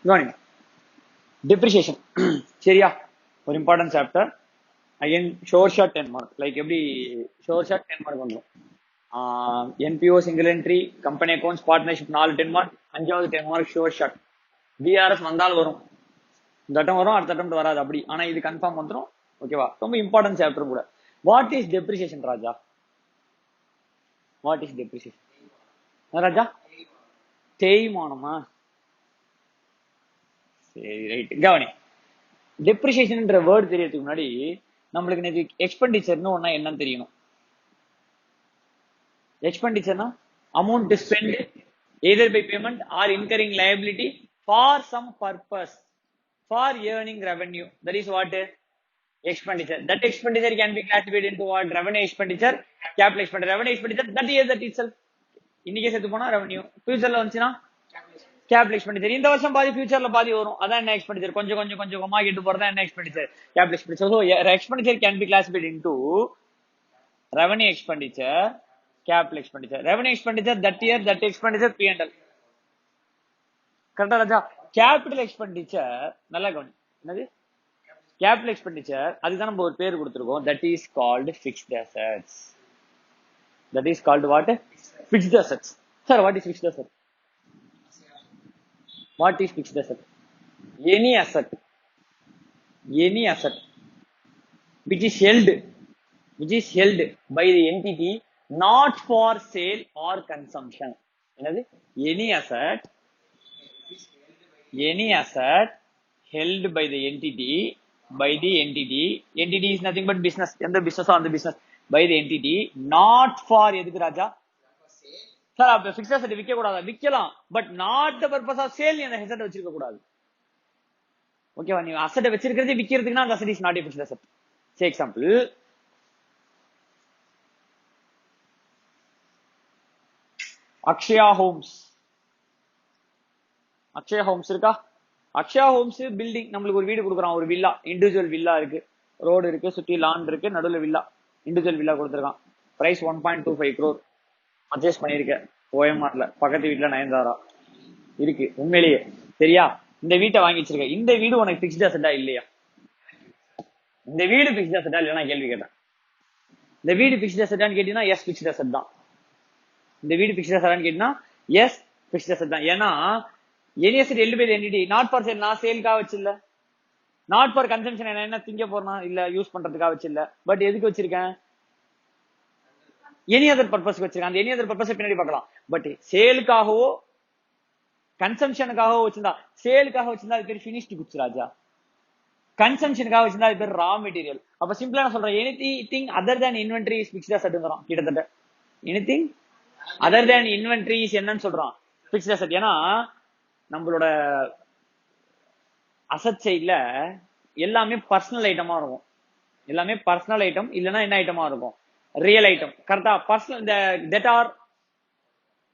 கவனிங்க, depreciation. சரியா, ஒரு important chapter. Again sure short 10 mark. Like எப்படி ஷோர் ஷார்ட் 10 மார்க் வந்துடும். NPO single entry, company accounts, partnership 4 10 mark, 5வது 10 மார்க் ஷோர் ஷார்ட். பிஆர்எஸ் வந்தால் வரும், இந்த அட்டம் வரும், அடுத்த அட்டம் வராது அப்படி. ஆனா இது கன்ஃபார்ம் வந்துடும். ஓகேவா, ரொம்ப இம்பார்ட்டன்ட் சாப்டர் கூட. வாட் இஸ் டெப்ரிசியேஷன் ராஜா? வாட் இஸ் டெப்ரிசியேஷன் ராஜா? தேய்மானமா? சரி, ரைட். கவனி, டெப்ரிசியேஷன்ன்ற வேர்ட் தெரியறதுக்கு முன்னாடி நம்மளுக்கு இன்னைக்கு எக்ஸ்பெண்டிச்சர்னு ஒன்னா என்னன்னு தெரியணும். எக்ஸ்பெண்டிச்சர்னா amount to spend either by payment or incurring liability for some purpose for earning revenue. That is what? Expenditure. That expenditure can be classified into what? Revenue expenditure, capital expenditure. Revenue expenditure, that year that itself. இன்னைக்கே செத்து போனா revenue, ஃபியூச்சர்ல வந்துச்சுன்னா capital expenditure. இந்த வருஷம் பாதி, ஃபியூச்சர்ல பாதி வரும், அதான் என்ன எக்ஸ்பெண்டிச்சர். கொஞ்சம் கொஞ்சம் கொஞ்சம் கொஞ்சமா கெட்டு போறதா என்ன expenditure? Capital expenditure. So expenditure can be classified into revenue expenditure, capital expenditure. Revenue expenditure, that year that expenditure P&L. கரெக்டா ராஜா? கேபிட்டல் எக்ஸ்பெண்டிச்சர் நல்லா கவனி, என்னது கேபிட்டல் எக்ஸ்பெண்டிச்சர்? அதுதான் நம்ம ஒரு பேர் கொடுத்துருக்கோம். That is called fixed assets. That is called what? Fixed assets. Sir, what is fixed asset? What is fixed asset? Any asset, any asset which is held by the entity not for sale or consumption. என்னது? any asset held by the entity is nothing but business. எந்த business on the business by the entity not for எதுக்கு ராஜா? Sir, அப்ப fixed asset விற்க கூடாதா? விற்கலாம், but not the purpose of sale. நீ அந்த அசெட் வச்சிருக்க கூடாது. ஓகேவா? நீ அசெட் வச்சிருக்கிறது விற்கிறதுக்குன்னா அந்த asset is not a fixed asset. Say example, Akshaya Holmes. Akshaya Homes இருக்கா? அக்ஷயா ஹோம்ஸ் பில்டிங், நம்மளுக்கு ஒரு வீடு கொடுக்குறான், ஒரு வில்லா, இண்டிவிஜுவல் வில்லா இருக்கு, ரோடு இருக்கு, சுத்தி லான் இருக்கு, நடுவில் வில்லா, இண்டிவிஜுவல் வில்லா கொடுத்துருக்கான். Price 1.25 crore. பர்ச்சேஸ் பண்ணிருக்க ஓஎம்ஆர்ல, பக்கத்து வீட்டுல நயன்தாரா இருக்கு. உண்மையிலேயே சரியா? இந்த வீட்டை வாங்கி வச்சிருக்க. இந்த வீடு உனக்கு பிக்ஸ்ட் அசெட்டா இல்லையா? இந்த வீடு பிக்ஸ்ட் அசெட்டா இல்லையா நான் கேள்வி கேட்டேன். இந்த வீடு பிக்ஸ்ட் அசெட்டான்னு கேட்டீங்கன்னா எஸ், பிக்ஸ்ட் அசெட் தான். இந்த வீடு பிக்ஸ்ட் அசெட்டான்னு கேட்டீங்கன்னா எஸ், பிக்ஸ்ட் அசெட் தான். ஏன்னா any asset held by the entity not for sale. நான் சேல்காக வச்சில்ல. நாட் ஃபார் கன்சம்ஷன், என்ன திங்க போறேனா இல்ல யூஸ் பண்றதுக்காக வச்சில்ல. பட் எதுக்கு வச்சிருக்கேன்? எனி அதர் பர்பஸ்க்கு வச்சிருக்கேன். அந்த எனி அதர் பர்பஸ் பின்னாடி பார்க்கலாம். பட் சேலுக்காகவோ கன்சம்ஷனுக்காகவோ வச்சிருந்தா, சேலுக்காக வச்சிருந்தா அது பேர் ஃபினிஷ்டு குட்ஸ் ராஜா. கன்சம்ஷனுக்காக வச்சிருந்தா அது பேர் ரா மெட்டீரியல். அப்ப சிம்பிளா நான் சொல்றேன், anything other than inventory is fixed அசெட்ங்கறான். கிட்டத்தட்ட anything other than inventory is என்னன்னு சொல்றான்? Fixed asset. ஏன்னா நம்மளோட அசெட் சைட்ல எல்லாமே பர்சனல் ஐட்டமா இருக்கும். எல்லாமே பர்சனல் ஐட்டம், இல்லைன்னா என்ன ஐட்டமா இருக்கும்? Real item. கரெக்டா? பர்சனல், இந்த debtor,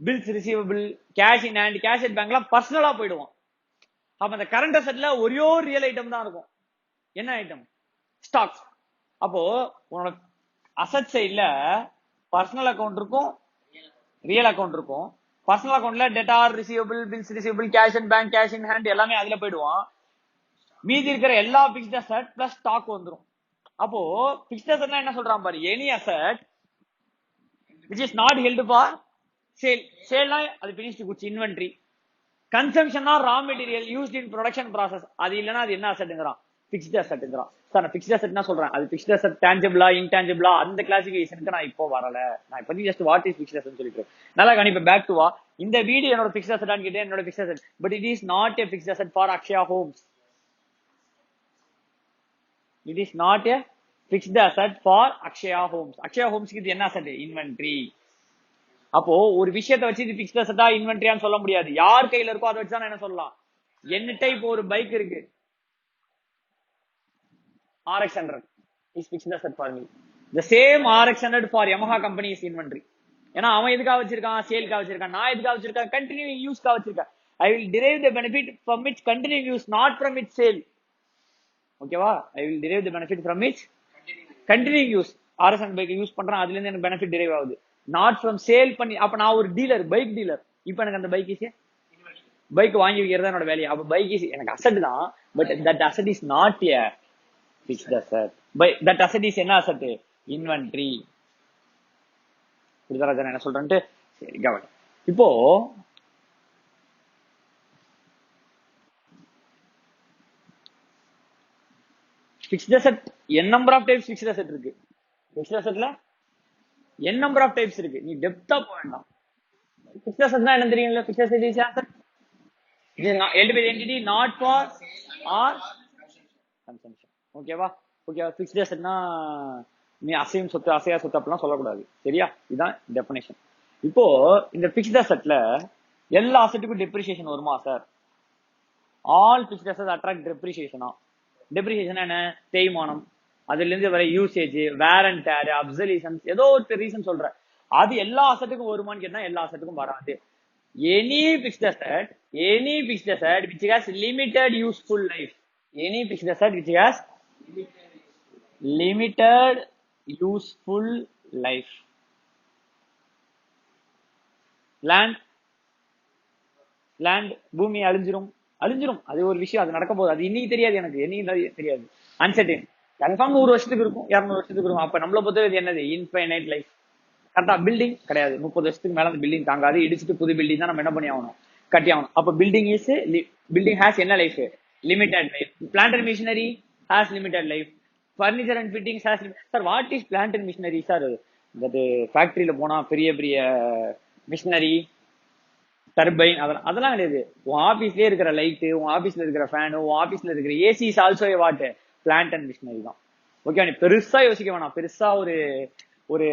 bills receivable, cash in hand, cash at பேங்க்லாம் பர்சனலா போயிடுவோம். அப்ப அந்த கரண்ட் அசெட்ல ஒரே ரியல் ஐட்டம் தான் இருக்கும். என்ன ஐட்டம்? ஸ்டாக். அப்போ உன்னோட அசெட் சைட்ல பர்சனல் அக்கௌண்ட் இருக்கும், ரியல் அக்கௌண்ட் இருக்கும். பர்சனல் அக்கௌண்ட்ல debtor, receivable, bills receivable, cash and bank, cash in hand எல்லாமே அதுல போயிடுவோம். மீதி இருக்கிற எல்லா பிக்ஸ்ட் அசெட் பிளஸ் ஸ்டாக் வந்துரும். அப்போ பிக்ஸ்ட் அசெட்னா என்ன சொல்றான் பாரு? Any asset which is not held for sale. சேல்னா அது finished goods, inventory. கன்சம்ஷன்னா raw material used in production process. அது இல்லைன்னா அது என்ன அசெட்ங்கறான்? பிக்ஸ்ட் அசெட்ங்கறான். சார், நான் பிக்ஸ்ட் அசெட்னா சொல்றேன், அது பிக்ஸ்ட் அசெட் டான்ஜிபிளா இன்டான்ஜிபிளா அந்த கிளாசிஃபிகேஷனுக்கு நான் இப்போ வரல. நான் இப்ப just what is fixed asset சொல்லிட்டு நல்லா கணிப்ப. பேக் டு வா. இந்த வீடு என்னோட பிக்ஸ்ட் அசெட்டான்னு கேட்டேன், என்னோட fixed asset. But it is not a fixed asset for Akshaya Homes. It is not a fixed asset for Akshaya Homes. Akshaya Homes இது என்ன அசெட்? இன்வென்டரி. அப்போ ஒரு விஷயத்தை வச்சு இது பிக்ஸ்ட் அசெட்டா இன்வென்டரியான்னு சொல்ல முடியாது. யார் கையில இருக்கோ அதை வச்சு தான் என்ன சொல்லலாம்? என்கிட்ட இப்போ ஒரு பைக் இருக்கு, RX100 is fixed asset for me. The same RX100 for Yamaha company is inventory. ஏன்னா அவன் எதுக்காக வச்சிருக்கான்? சேல்காக வச்சிருக்கான். நான் எதுக்காக வச்சிருக்கேன்? கண்டினியூங் யூஸ்க்காக வச்சிருக்கேன். I will derive the benefit from its continuing use, not from its sale. ஓகேவா? I will drive the benefit from its continuing use. RX100 bike use பண்றேன், அதுல இருந்து எனக்கு பெனிஃபிட் டிரைவ் ஆகுது, நாட் ஃப்ரம் சேல் பண்ணி. அப்ப நான் ஒரு டீலர், பைக் டீலர். இப்போ எனக்கு அந்த பைக் இஸ் பைக் வாங்கி வைக்கிறது என்னோட வேலையை. அப்ப பைக் எனக்கு அசட் தான், but that asset is not a fixed asset. That asset is என்ன அசட்? இன்வென்ட்ரி. புரிதராஜன் என்ன சொல்றேன்ட்டு சரி கவனி. இப்போ fixed asset n number of types fixed asset இருக்கு. ஃபிக்ஸ்ட் அசெட்ல n நம்பர் ஆஃப் டைப்ஸ் இருக்கு. நீ டெப்தா போக வேண்டாம். ஃபிக்ஸ்ட் அசெட்னா என்ன தெரியும்ல? Fixed asset is asset it is not held by the entity not for or consumption. ஓகேவா? ஓகேவா? ஃபிக்ஸ்ட் அசெட்னா நீ அசையும் சொத்து அசையா சொத்து அப்படிலாம் சொல்லக்கூடாது. சரியா? இதுதான் டெஃபினேஷன். இப்போ இந்த ஃபிக்ஸ்ட் அசெட்ல எல்லா அசெட்டுக்கும் டெப்ரிசியேஷன் வருமா sir? All fixed asset attract டெப்ரிசியேஷனா? டெப்ரிசியேஷன் என்ன? தேய்மானம், அதுல இருந்து வர usage, wear and tear, obsolescence, ஏதோ ஒரு ரீசன் சொல்ற. அது எல்லா அசெட்டுக்கும் வருமான்னு கேட்டா எல்லா அசெட்டுக்கும் வராது. Any fixed asset which has limited useful life, any fixed asset which has limited useful life. land பூமி அழிஞ்சிரும், அது ஒரு விஷயம், அது நடக்க போகுது. அது இன்னைக்கு தெரியாது, எனக்கு என்னைக்கு தெரியாது. அன்சர்டன். கன்ஃபார்ம் 100 வருஷத்துக்கு இருக்கும், 200 வருஷத்துக்கு இருக்கும். அப்ப நம்மளை பொறுத்தவரை என்னது? Infinite life. கரெக்டா? பில்டிங் கிடையாது, 30 வருஷத்துக்கு மேல அந்த பில்டிங் தாங்காது. இடிச்சுட்டு புது பில்டிங் தான் நம்ம என்ன பண்ணி ஆகணும்? கட்டி ஆகணும். அப்ப பில்டிங் ஹேஸ் என்ன life? Limited life. Plant and machinery has limited life. Furniture and fittings has. Sir what is plant and machinery sir? இந்த ஃபேக்டரியில போனா பெரிய பெரிய மிஷினரி, டர்பைன், அதெல்லாம் கிடையாது. உன் ஆபீஸ்லயே இருக்கிற லைட்டு, உன் ஆபீஸ்ல இருக்கிற ஃபேனு, உன் ஆபீஸ்ல இருக்கிற AC is also a what? Plant and machinery தான். ஓகே, நீ பெருசா யோசிக்க வேணாம். பெருசா ஒரு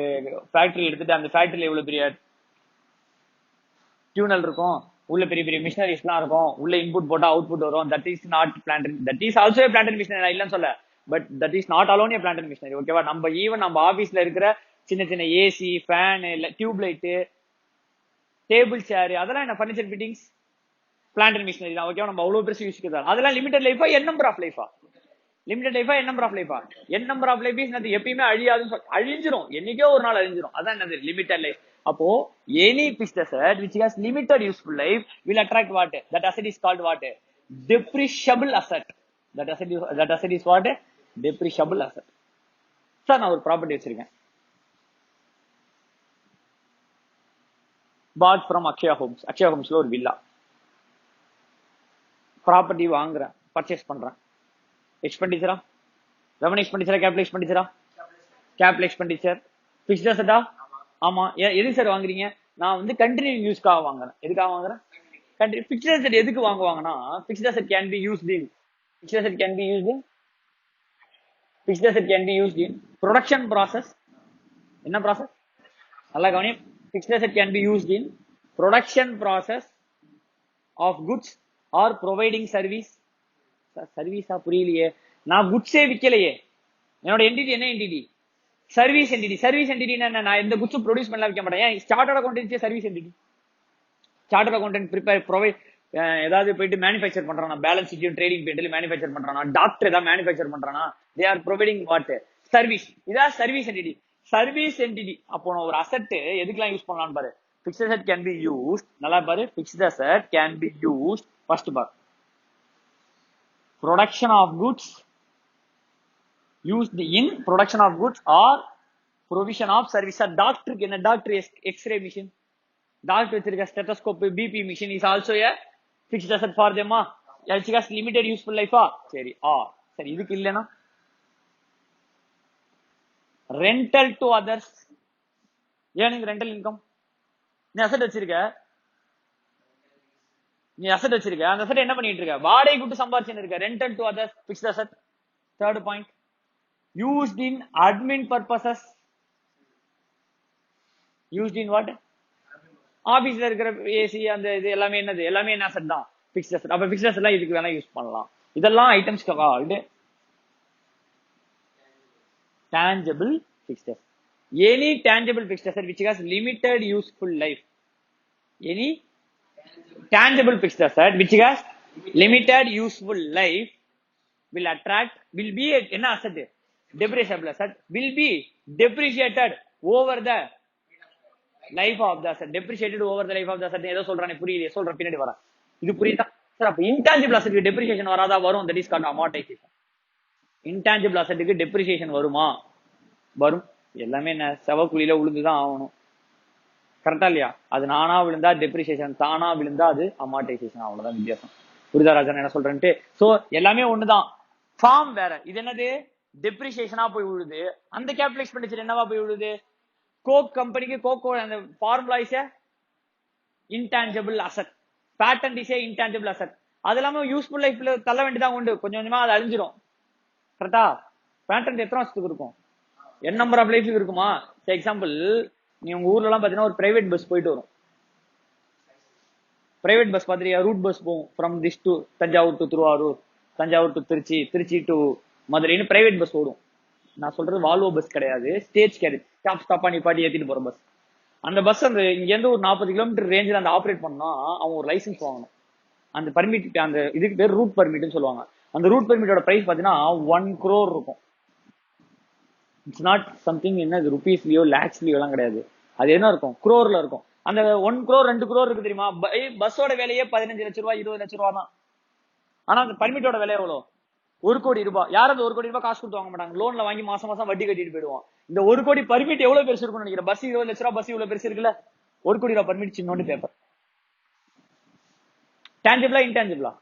ஃபேக்டரி எடுத்துட்டு அந்த ஃபேக்டரியில எவ்வளவு பெரிய டியூனல் இருக்கும், உள்ள பெரிய பெரிய மிஷினரிஸ் எல்லாம் இருக்கும், உள்ள இன்புட் போட்டா அவுட்புட் வரும். That is not plant. That is also a plant and machinery இல்லன்னு சொல்ல, but that is not alone a plant and machinery. ஓகேவா? நம்ம ஈவன் நம்ம ஆபீஸ்ல இருக்கிற சின்ன சின்ன AC, fan, tube light, table chair, அதெல்லாம் என்ன? Furniture fittings, plant and machinery தான். ஓகேவா? நம்ம அவ்வளவு பெருசு யூஸ் அதெல்லாம் லிமிடெட் லைஃபா n நம்பர் ஆஃப் லைஃபா? லிமிடெட் லைஃபா n நம்பர் ஆஃப் லைஃபா? n number of life is அது எப்பயுமே அழியாதுன்னு அழிஞ்சிரும், என்னைக்கோ ஒரு நாள் அழிஞ்சிரும். அதான் என்னது? Limited life. அப்போ any fixed asset which has limited useful life will attract what? That asset is called what? Depreciable asset. That asset is what? Depreciable asset. Sir நான் ஒரு ப்ராப்பர்ட்டி வச்சிருக்கேன். bought from Akshaya Holmes. Akshaya ஹோம்ஸ்ல ஒரு villa property வாங்குறேன், purchase பண்றேன். எக்ஸ்பெண்டிச்சரா? Revenue எக்ஸ்பெண்டிச்சரா? Capital எக்ஸ்பெண்டிச்சரா? Capital expenditure. ஃபிக்ஸ்ட் அசெட்டா? ஆமா. எது சார் வாங்குறீங்க? நான் கண்டினியூ யூஸ்க்காக வாங்குறேன். எதுக்காக வாங்குறேன்? ஃபிக்ஸ்ட் அசெட் எதுக்கு வாங்குவாங்கன்னா, fixed asset can be used in production process. என்ன ப்ராசஸ்? நல்லா கவனி. Fixed asset can be used in production process of goods or providing service. சர்வீஸா? புரியலையே. நான் குட்ஸே விக்கலையே. என்னோட என்டிட்டி என்ன entity? Service entity. Service entity என்ன? நான் எந்த குட்ஸும் ப்ரொடியூஸ் பண்ணல, விற்க மாட்டேன். Chartered accountancy service entity. Chartered accountant provide ஏதாவது போயிட்டு மேனுஃபேக்சர் பண்றானா, பேலன்ஸ் ஷீட்டையும் ட்ரேடிங் பேண்ட்ல மேனுஃபேக்சர் பண்றானா, டாக்டர் ஏதாவது மேனுஃபேக்சர் பண்றானா, they are providing what? Service. இதான் சர்வீஸ் என்டிட்டி. Service entity. அப்போ நான் ஒரு அசெட் எதுக்கெல்லாம் யூஸ் பண்ணலாம்னு பாரு. Fixed asset can be used. நல்லா பாரு. Fixed asset can be used. First for, production of goods, used in production of goods or provision of service. டாக்டருக்கு என்ன? டாக்டர் எக்ஸ்ரே மிஷின், டாக்டர் வச்சிருக்க stethoscope, BP machine is also a fixed asset for them. which has limited useful life. சரி. சரி, இதுக்கு இல்லனா rental to others. Earning rental income. நீ asset வச்சிருக்க, அந்த அசெட் என்ன பண்ணிட்டு இருக்க? வாடகை கூட்டு சம்பாதிச்சுன்னு இருக்க. Rental to others, fixed asset. Third point, used in admin purposes. Used in what? ஆபீஸ்ல இருக்கிற ஏசி, அந்த இது எல்லாமே என்னது? எல்லாமே என்ன அசெட் தான்? Fixed asset. அப்ப ஃபிக்ஸ்ட் அசெட்லாம் இதுக்கு வேணா யூஸ் பண்ணலாம். இதெல்லாம் ஐட்டம்ஸ் இது tangible fixed asset. Any tangible fixed asset which has limited useful life. Any tangible fixed asset which has limited useful life will be an asset, depreciable asset, will be depreciated over the life of the asset. Depreciated over the life of the asset. ஏதோ சொல்றானே, புரியலையே, சொல்ற பின்னாடி வரேன். இது புரியுதா sir? அப்ப intangible அசெட்க்கு டெப்ரிசியேஷன் வராதா? வரும். That is called amortisation. Intangible அசெட்க்கு டெப்ரிசியேஷன் வருமா? வரும். எல்லாமே என்ன செவக்குழியில விழுந்துதான் ஆகணும். கரெக்டா இல்லையா? அது நானா விழுந்தா டெப்ரிசியேஷன், தானா விழுந்தா அது அமார்டைசேஷன். அவ்வளவுதான் வித்தியாசம். புரிதா ராஜா என்ன சொல்றேன்ட்டு? சோ எல்லாமே ஒண்ணுதான், ஃபார்ம் வேற. இது என்னது? டெப்ரிசியேஷனா போய் விழுது. அந்த கேபிட்டல் எக்ஸ்பெண்டிச்சர் என்னவா போய் விழுது? கோக் கம்பெனிக்கு கோகோ அந்த formula is intangible asset, patent is intangible asset. அது இல்லாம யூஸ்ஃபுல் லைஃப்ல தள்ள வேண்டியதான் உண்டு. கொஞ்சம் கொஞ்சமா அது அழிஞ்சிரும். கரெக்டா? பேட்டன்ட் எத்தனை வருஷத்துக்கு இருக்கும்? என் நம்பர் ஆஃப் லைஃப் இருக்குமா? எக்ஸாம்பிள், நீ உங்க ஊர்ல எல்லாம் பாத்தீங்கன்னா ஒரு பிரைவேட் பஸ் போயிட்டு வரும். பிரைவேட் பஸ் பாத்திரியா? ரூட் பஸ் போகும். From this to Thanjavur to Tiruvarur, Thanjavur to Trichy, Trichy to மதுரைன்னு பிரைவேட் பஸ் ஓடும். நான் சொல்றது வால்வோ பஸ் கிடையாது, ஸ்டேஜ் கேரேஜ், ஸ்டாப் ஸ்டாப்பா நிப்பாட்டி ஏத்திட்டு போற பஸ். அந்த பஸ் அந்த இங்க இருந்து ஒரு 40 கிலோமீட்டர் ரேஞ்சில் அந்த ஆப்ரேட் பண்ணா அவன் ஒரு லைசன்ஸ் வாங்கணும். அந்த பர்மிட், அந்த இதுக்கு பேர் ரூட் பர்மிட்னு சொல்லுவாங்க. அந்த ரூட் பர்மிட்டோட பிரைஸ் பாத்தீங்கன்னா 1 crore இருக்கும். இட்ஸ் நாட் சம்திங் என்ன ருபீஸ்லயோ லேக்ஸ்லயோ எல்லாம் கிடையாது. அது என்ன இருக்கும்? குரோர்ல இருக்கும். அந்த 1 crore 2 crore இருக்கு தெரியுமா? பஸ்ஸோட விலையே 15 லட்சம் ரூபாய் 20 லட்சம் ரூபாய் தான். ஆனா அந்த பர்மிட்டோட விலை எவ்வளவு? 1 கோடி ரூபாய். யாரும் 1 கோடி ரூபாய் காசு கொடுத்து வாங்க மாட்டாங்க. லோன்ல வாங்கி மாசம் மாசம் வட்டி கட்டிட்டு போயிடுவோம். இந்த 1 கோடி பர்மிட் எவ்வளவு பெருசு இருக்கும்னு நினைக்கிறேன்? பஸ் 20 லட்சம் ரூபாய், பஸ் இவ்வளவு பெருசு இருக்குல்ல. 1 கோடி ரூபாய் பர்மிட் சின்னோண்டு பேப்பர். டான்ஜிபிளா இன்டான்ஜிபிளா?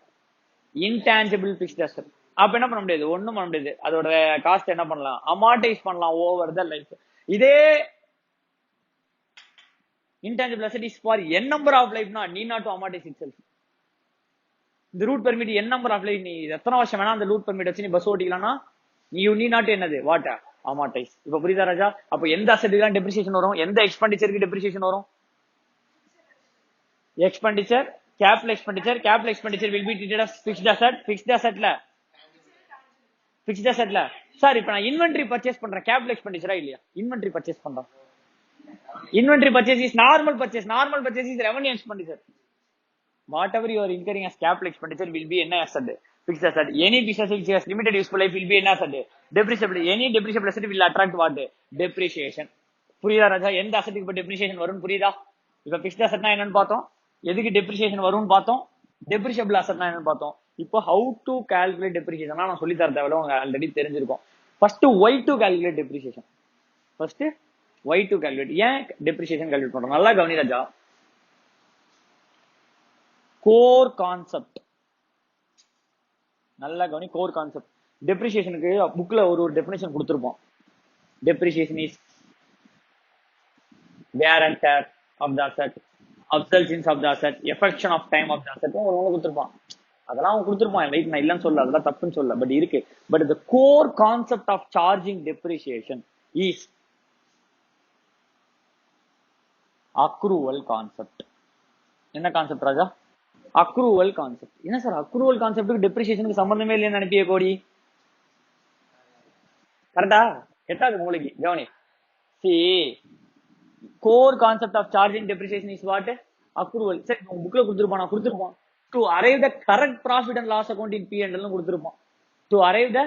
Intangible fixed asset. அப்ப என்ன பண்ண முடியாது? ஒண்ணும் பண்ண முடியாது. அதோட காஸ்ட் என்ன பண்ணலாம்? அமார்டைஸ் பண்ணலாம் ஓவர் த லைஃப். இதே intangible asset is for n number of life, not need not to amortize itself. இந்த route permit n number of life, நீ எத்தனை வருஷம் வேணா அந்த ரூட் பெர்மிட் வச்சு நீ பஸ் ஓட்டிக்கலாம்னா you need not என்னது வாட் amortize. இப்ப புரியுதா ராஜா? அப்ப எந்த அசெட்டுக்கு டெப்ரிசியேஷன் வரும்? எந்த எக்ஸ்பெண்டிச்சருக்கு டெப்ரிசியேஷன் வரும்? Expenditure, capital expenditure. Capital expenditure will be treated as fixed asset. fixed assetல சார் இப்ப நான் இன்வென்டரி பர்ச்சேஸ் பண்றேன், கேபிட்டல் எக்ஸ்பெண்டிச்சரா இல்லையா? இன்வென்டரி பர்ச்சேஸ் பண்றேன். Inventory purchase is normal purchase. Normal purchase is revenue expenditure. Whatever you are incurring as capital expenditure will be an asset, fixed asset. Any business which has limited useful life will be an asset. Depreciable. Any depreciable asset will attract what? Depreciation. புரியுதா ராஜா? எந்த அசெட்டுக்கு இப்ப depreciation வரும்னு புரியுதா? இப்ப fixed அசெட்னா என்னன்னு பார்த்தோம், எதுக்கு depreciation வரும்னு பார்த்தோம், டெப்ரிஷியபிள் அசெட்னா என்னன்னு பார்த்தோம். இப்போ ஹவு டு கால்குலேட் டெப்ரிசியேஷன் நான் சொல்லி தர தேவையில்ல, உங்களுக்கு ஆல்ரெடி தெரிஞ்சிருக்கும். First why to calculate depreciation. First why to calculate. ஏன் depreciation calculate பண்றோம்? நல்லா கவனி ராஜா. கோர் கான்செப்ட் நல்லா கவனி. கோர் கான்செப்ட் டெப்ரிசியேஷனுக்கு புக்ல ஒரு definition கொடுத்திருப்போம். depreciation is wear and tear of the asset, obsolescence of the asset, affection of time of the asset. ஒரு ஒன்று கொடுத்திருப்பான். அதெல்லாம் அவன் கொடுத்திருப்பான். ரைட், நான் இல்லைன்னு சொல்ல, அதெல்லாம் தப்புன்னு சொல்ல, பட் இருக்கு. But the core concept of charging depreciation is accrual concept. என்ன கான்செப்ட் ராஜா? Accrual concept. என்ன சார் அக்ரூவல் கான்செப்ட்டுக்கு டெப்ரிசியேஷனுக்கு சம்பந்தமே இல்லைன்னு நினைப்பிய கோடி? கரெக்டா? எட்டாவது மூளைக்கு கவனி. See, core concept of charging depreciation is what? Accrual. சரி, புக்ல கொடுத்திருப்பான். To arrive the correct profit and loss account in P&L னு கொடுத்திருப்பான். To arrive the,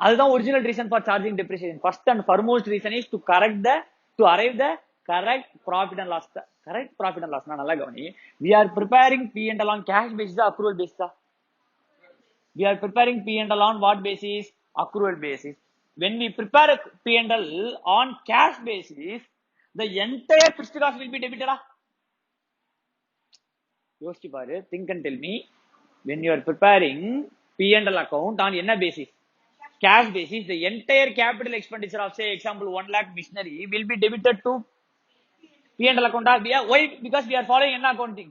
அதுதான் original reason for charging depreciation. First and foremost reason is to arrive the correct profit and loss. Correct profit and loss na nalla gavani. We are preparing P&L on cash basis or accrual basis? We are preparing P&L on what basis? Accrual basis. When we prepare P&L on cash basis, the entire fixed cost will be debited. யோசிச்சு பாரு, think and tell me. When you are preparing P&L account on என்ன basis? Cash basis. The entire capital expenditure of, say example, 1 lakh machinery will be debited to P&L account. Why? Because we are following என்ன accounting?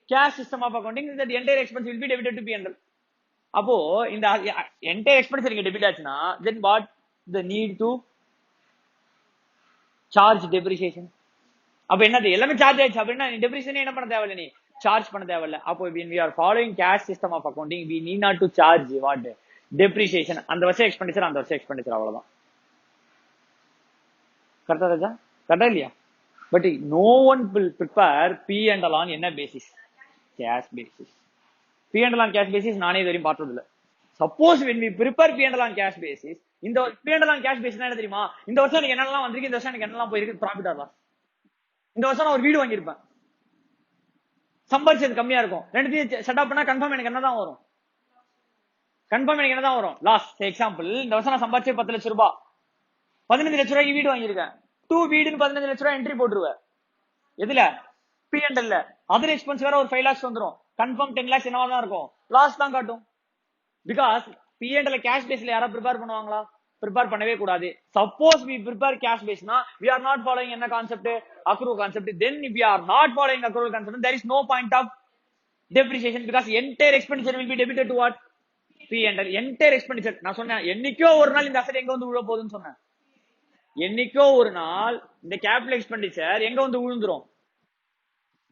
Cash system of accounting. That the entire expense will be debited to P&L. அப்போ இந்த entire expense இங்க debit ஆச்சுன்னா, then what the need to charge depreciation? அப்ப என்னது? எல்லாமே charge ஆயிடுச்சு. அப்படின்னா டெப்ரிசியேஷன் என்ன பண்ண தேவையில்லை, நீ சார்ஜ் பண்ண தேவையில்லை. அப்போ when we are following cash system of accounting, we need not to charge what? Depreciation. அந்த வருஷம் எக்ஸ்பெண்டிச்சர், அந்த வருஷம் எக்ஸ்பெண்டிச்சர், அவ்வளவுதான். கரெக்டா ராஜா? கரெக்டா இல்லையா? But no one will prepare P&L on என்ன basis? Cash basis. P&L on cash basis நானே இது வரையும் பார்த்தது இல்ல. Suppose when we prepare P&L on cash basis, இந்த P&L on cash basis என்ன தெரியுமா? இந்த வருஷம் எனக்கு என்னெல்லாம் வந்திருக்கு, இந்த வருஷம் எனக்கு என்னெல்லாம் போயிருக்கு, ப்ராஃபிட் ஆகலாம். இந்த வருஷம் நான் ஒரு வீடு வாங்கியிருப்பேன். சம்பாதிச்சது கம்மியா இருக்கும். ரெண்டுத்தையும் செட் அப் பண்ணா கன்ஃபார்ம் எனக்கு என்னதான் வரும்? கன்ஃபார்ம் எனக்கு என்னதான் வரும்? லாஸ். எக்ஸாம்பிள், இந்த வருஷம் நான் சம்பாதிச்சே 10 லட்சம் ரூபாய், 15 லட்சம் ரூபாய்க்கு வீடு வாங்கியிருக்கேன். டூ வீடுன்னு 15 லட்சம் ரூபாய் என்ட்ரி போட்டுருவேன். எதுல? P&L. அதர் எக்ஸ்பென்ஸ் வேற ஒரு 5 lakhs வந்துரும். கன்ஃபார்ம் 10 lakhs என்னவா தான் இருக்கும்? லாஸ் தான் காட்டும். பிகாஸ் P&L கேஷ் பேஸ்ல யாரா ப்ரிப்பேர் பண்ணுவாங்களா? ப்ரிப்பேர் பண்ணவே கூடாது. Suppose we prepare cash based-னா we are not following என்ன concept? accrual concept. Then if we are not following accrual concept, there is no point of depreciation because entire expenditure will be debited to what? P&L. entire expenditure. நான் சொன்னேன் என்னைக்கோ ஒரு நாள் இந்த asset எங்க வந்து விழ போகுதுன்னு சொன்னேன். என்னைக்கோ ஒரு நாள் இந்த கேபிட்டல் எக்ஸ்பெண்டிச்சர் எங்க வந்து விழுந்துரும்?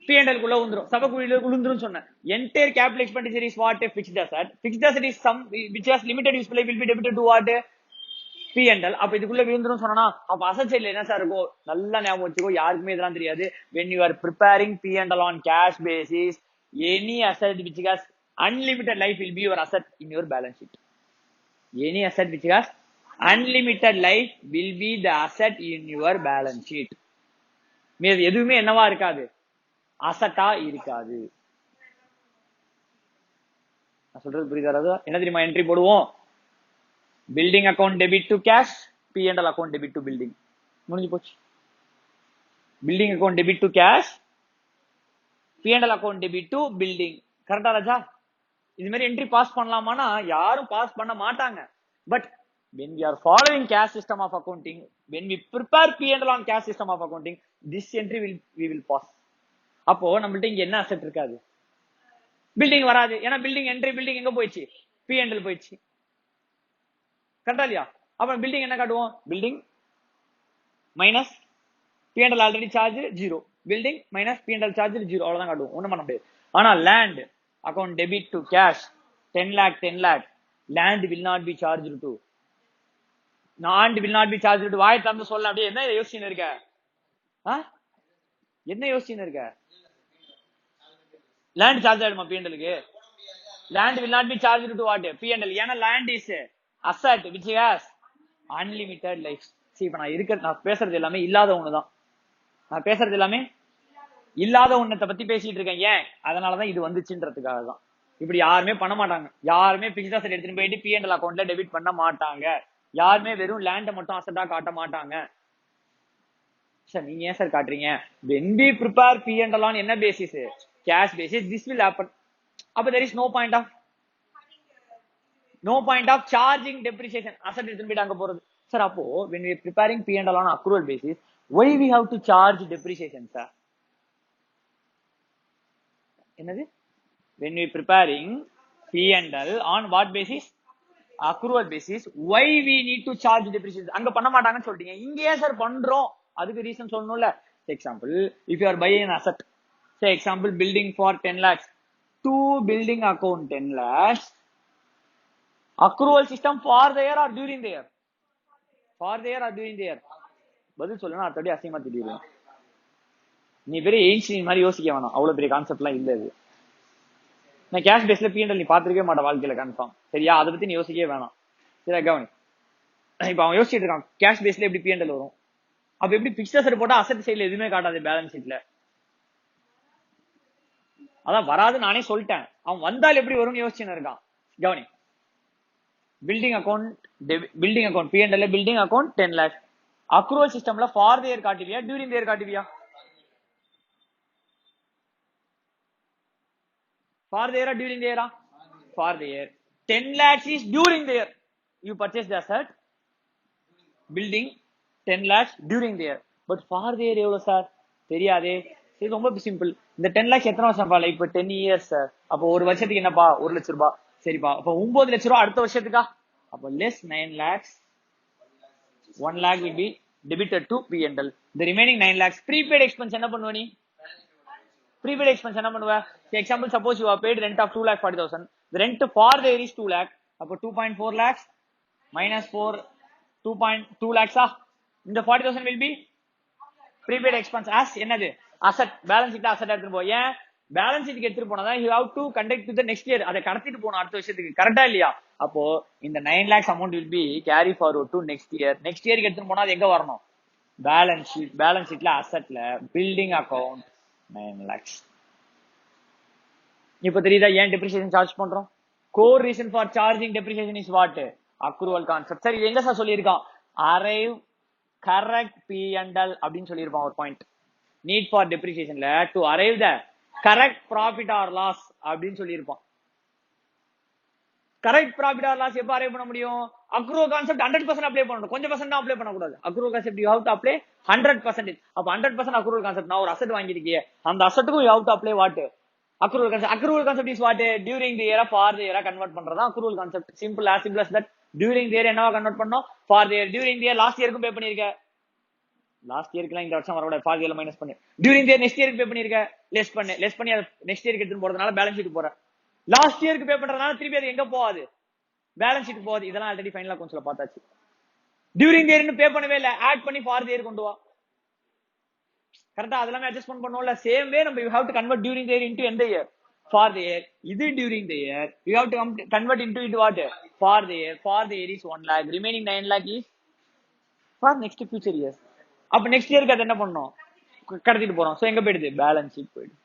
P&L குள்ள விழுந்துரும். சபக்கு விழுந்துரும் சொன்னேன். entire capital expenditure is what? fixed asset. Fixed asset is some which has limited useful life will be debited to what? P&L. அப்ப இதுக்குள்ள விழுந்துரும் சொன்னா அப்ப அசெட் சைடுல என்ன சார் இருக்கும்? நல்லா ஞாபகம் வச்சுக்கோ, யாருக்குமே இதெல்லாம் தெரியாது. when you are preparing P&L on cash basis, any asset which has unlimited life will be your asset in your balance sheet. Any asset which has unlimited life will be the asset in your balance sheet. மீது எதுவுமே என்னவா இருக்காது? அசட்டா இருக்காது. நான் சொல்றது புரியுதா? என்ன தெரியுமா என்ட்ரி போடுவோம்? Building account debit to cash, P&L account debit to building. முடிஞ்சு போச்சு. Building account debit to cash, P&L account debit to building. கரெக்டா ராஜா? இது மாதிரி என்ட்ரி பாஸ் பண்ணலாமானா யாரும் பாஸ் பண்ண மாட்டாங்க. But when we are following cash system of accounting, when we prepare P&L on cash system of accounting, this entry we will pass. அப்போ நம்மள்ட்ட இங்க என்ன அசெட் இருக்காது? பில்டிங் வராது. ஏன்னா பில்டிங் என்ட்ரி பில்டிங் எங்க போயிடுச்சு? P&L போயிடுச்சு. கரெக்டா இல்லையா? அப்ப பில்டிங் என்ன காட்டுவோம்? Building minus P&L already charge 0, building minus P&L charge 0, அவ்வளவுதான் காட்டுவோம். ஒண்ணும் பண்ண முடியாது. ஆனா land account debit to cash 10 lakh 10 lakh, land will not be charged to, land will not be charged to. வாய் தந்து சொல்ல. அப்படியே என்ன யோசிச்சுன்னு இருக்க? என்ன யோசிச்சுன்னு இருக்க? லேண்ட் சார்ஜ் ஆயிடுமா P&L-க்கு? Land will not be charged to what? P&L. ஏன்னா land is asset which has unlimited life. சரி, இப்ப நான் பேசுறது எல்லாமே இல்லாத ஒண்ணுதான். நான் பேசுறது எல்லாமே இல்லாத ஒண்ணத்தை பத்தி பேசிட்டு இருக்கேன். ஏன்? அதனாலதான் இது வந்துச்சுன்றதுக்காக தான். இப்படி யாருமே பண்ண மாட்டாங்க. யாருமே பிக்ஸ்ட் அசெட் எடுத்துட்டு போயிட்டு P&L அக்கௌண்ட்ல டெபிட் பண்ண மாட்டாங்க. யாருமே வெறும் லேண்ட மட்டும் அசெட்டா காட்ட மாட்டாங்க. சார் நீங்க ஏன் சார் காட்டுறீங்க? when we prepare P&L on என்ன basis? Cash basis. this will happen. அப்ப there is no point of charging depreciation. asset எடுத்துட்டு போயிட்டு அங்க போறது. சார் அப்போ when we preparing P&L on accrual basis, why we have to charge depreciation, sir? என்னது? when we preparing P&L on what basis? accrual basis, why we need to charge depreciation? அங்க பண்ண மாட்டாங்கன்னு சொல்லிட்டீங்க, இங்க ஏன் சார் பண்றோம்? அதுக்கு ரீசன் சொல்லணும்ல. Example, if you are buying an asset, say example building for 10 lakhs, to building account 10 lakhs, accrual system for the year or during the year? for the year or during the year? பதில் சொல்லணும். அடுத்தபடி அசிங்கமா திடீர்னு நீ பெரிய Einstein மாதிரி யோசிக்க வேணாம். அவ்வளவு பெரிய கான்செப்ட் எல்லாம் இல்ல இது. நான் கேஷ் பேஸ்ல P&L நீ பாத்துருக்கவே மாட்டேன் வாழ்க்கையில, கன்ஃபார்ம். சரியா? அதை பத்தி நீ யோசிக்கவே வேணாம். சரியா? கவனி. இப்ப அவன் யோசிச்சுட்டு இருக்கான் கேஷ் பேஸ்ல எப்படி P&L வரும். அப்ப எப்படி பிக்ஸ்ட் அசெட் போட்டா அசெட் சைடுல எதுவுமே காட்டாது பேலன்ஸ் ஷீட்ல. அதான் வராது நானே சொல்லிட்டேன். அவன் வந்தால் எப்படி வரும்னு யோசிச்சுன்னு இருக்கான். கவனி. Building account P&L building account 10 lakhs. Accrual சிஸ்டம்ல ஃபார் தி இயர் காட்டுவியா, டியூரிங் தி இயர் காட்டுவியா? For the year during the இயரா? For the year. 10 lakhs is during the year. You purchase the asset building 10 lakhs during the year. But for the year எவ்வளவு sir? தெரியாதே. இது ரொம்ப simple. இந்த 10 lakhs எத்தனை வருஷம் பால? இப்ப 10 years சார். அப்போ ஒரு வருஷத்துக்கு என்னப்பா? 1 லட்சம் ரூபாய். சரிப்பா. அப்ப 9 லட்சம் ரூபாய் அடுத்த வருஷத்துக்கா? அப்ப less 9 lakhs, 1 lakh will be debited to P&L. The remaining 9 lakhs prepaid expense என்ன பண்ணுவ நீ? prepaid expense என்ன பண்ணுவ? Example, suppose you have paid rent of 2,40,000. The rent for the year is 2 lakh. அப்போ 2.4 lakhs minus 4, 2.2 lakhs. இந்த 40,000 will be prepaid expense as என்னது? asset. balance sheet asset எடுத்துட்டு போ. ஏன்? balance sheet எடுத்துட்டு போனதா you have to conduct to the next year. அதை கடத்திட்டு போணும் அடுத்த வருஷத்துக்கு. கரெக்டா இல்லையா? அப்போ இந்த 9 lakhs amount will be carry forward to next year. next year எடுத்துட்டு போனா அது எங்க வரணும்? balance sheetல assetல building account 9 lakhs. இப்ப தெரியுதா ஏன் டெப்ரிசியேஷன் சார்ஜ் பண்றோம்? Core reason for charging depreciation is what? Accrual concept. சரி, எங்க சார் சொல்லியிருக்கான்? அரைவ் கரெக்ட் P&L அப்படின்னு சொல்லியிருப்பான் ஒரு பாயிண்ட். நீட் ஃபார் டெப்ரிசியேஷன்ல to arrive the correct profit or loss அப்படின்னு சொல்லியிருப்பான். கரெக்ட் ப்ராஃபிட் ஆர் லாஸ் எப்ப அரைவ் பண்ண முடியும்? அக்ரூவல் கான்செப்ட் 100% அப்ளை பண்ணணும். கொஞ்சம் பர்சன்ட் அப்ளை பண்ணக்கூடாது. Accrual concept you have to apply 100%. அப்ப 100% அக்ரூவல் கான்செப்ட். நான் ஒரு அசெட் வாங்கிருக்கீங்க, அந்த அசெட்டுக்கும் you have to apply what? Accrual concept. Accrual concept is what? During the year for the year convert பண்றதா accrual concept. Simple, as simple as that. During the year என்னவா கன்வெர்ட் பண்ணோம்? For the year. During the year last இயருக்கு pay பண்ணிருக்க, last இயர்க்குலாம் இந்த வருஷம் வரக்கூடாது, ஃபார் தி இயர் மைனஸ் பண்ணு. டியூரிங் தி இயர் நெக்ஸ்ட் இயருக்கு பே பண்ணிருக்க, லெஸ் பண்ணு. லெஸ் பண்ணி நெக்ஸ்ட் இயருக்கு எடுத்து போறதுனால பேலன்ஸ் ஷீட் போற. லாஸ்ட் இயருக்கு பே பண்றதுனால திருப்பி அது எங்க போகாது? பேலன்ஸ் ஷீட் போகுது. இதெல்லாம் ஆல்ரெடி ஃபைனல் அக்கவுண்ட்ஸ்ல பார்த்தாச்சு. டியூரிங் தி இயர்னு பே பண்ணவே இல்ல, ஆட் பண்ணி ஃபார் தி இயர் கொண்டு வா. கரெக்ட்டா அதெல்லாம் அட்ஜஸ்ட்மென்ட் பண்ணுவோம்ல. சேம் வே நம்ம you have to convert during the year into எந்த இயர்? For the year. இது during the year you have to convert into it what? For the year. For the year is 1 lakh, remaining 9 lakh is for next future years. அப்ப next இயருக்கு அது என்ன பண்ணோம்? கடத்திட்டு போறோம். சோ எங்க போயிடுது? பேலன்ஸ் ஷீட் போயிடுது.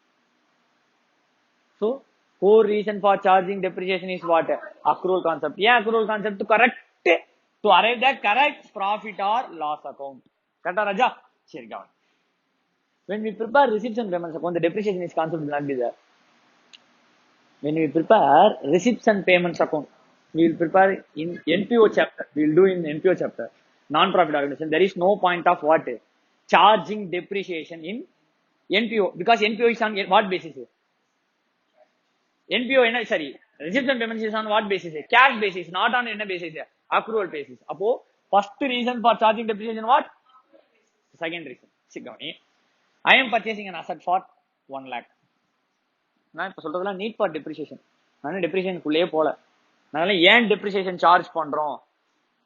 So, core reason for charging depreciation is what? Accrual concept. Yeah, accrual concept to correct, to arrive at correct profit or loss account. Correct, Raja? Sure, go on. When we prepare receipts and payments account, the depreciation is concept will not be there. When we prepare receipts and payments account, we will prepare in NPO chapter. We will do in NPO chapter. Non-profit organization. There is no point of what? Charging depreciation in NPO, because NPO is on what basis? NPO என்ன, சரி, receipts and payments is on what basis? Cash basis, not on என்ன basis? Accrual basis. அப்போ first reason for charging depreciation what? Second reason. சிக்கவனி, I am purchasing an asset for 1 lakh. நான் இப்ப சொல்றதுலாம் need for depreciation. நான் டெப்ரிசியேஷனுக்குள்ளே போல. அதனால ஏன் depreciation charge பண்றோம்?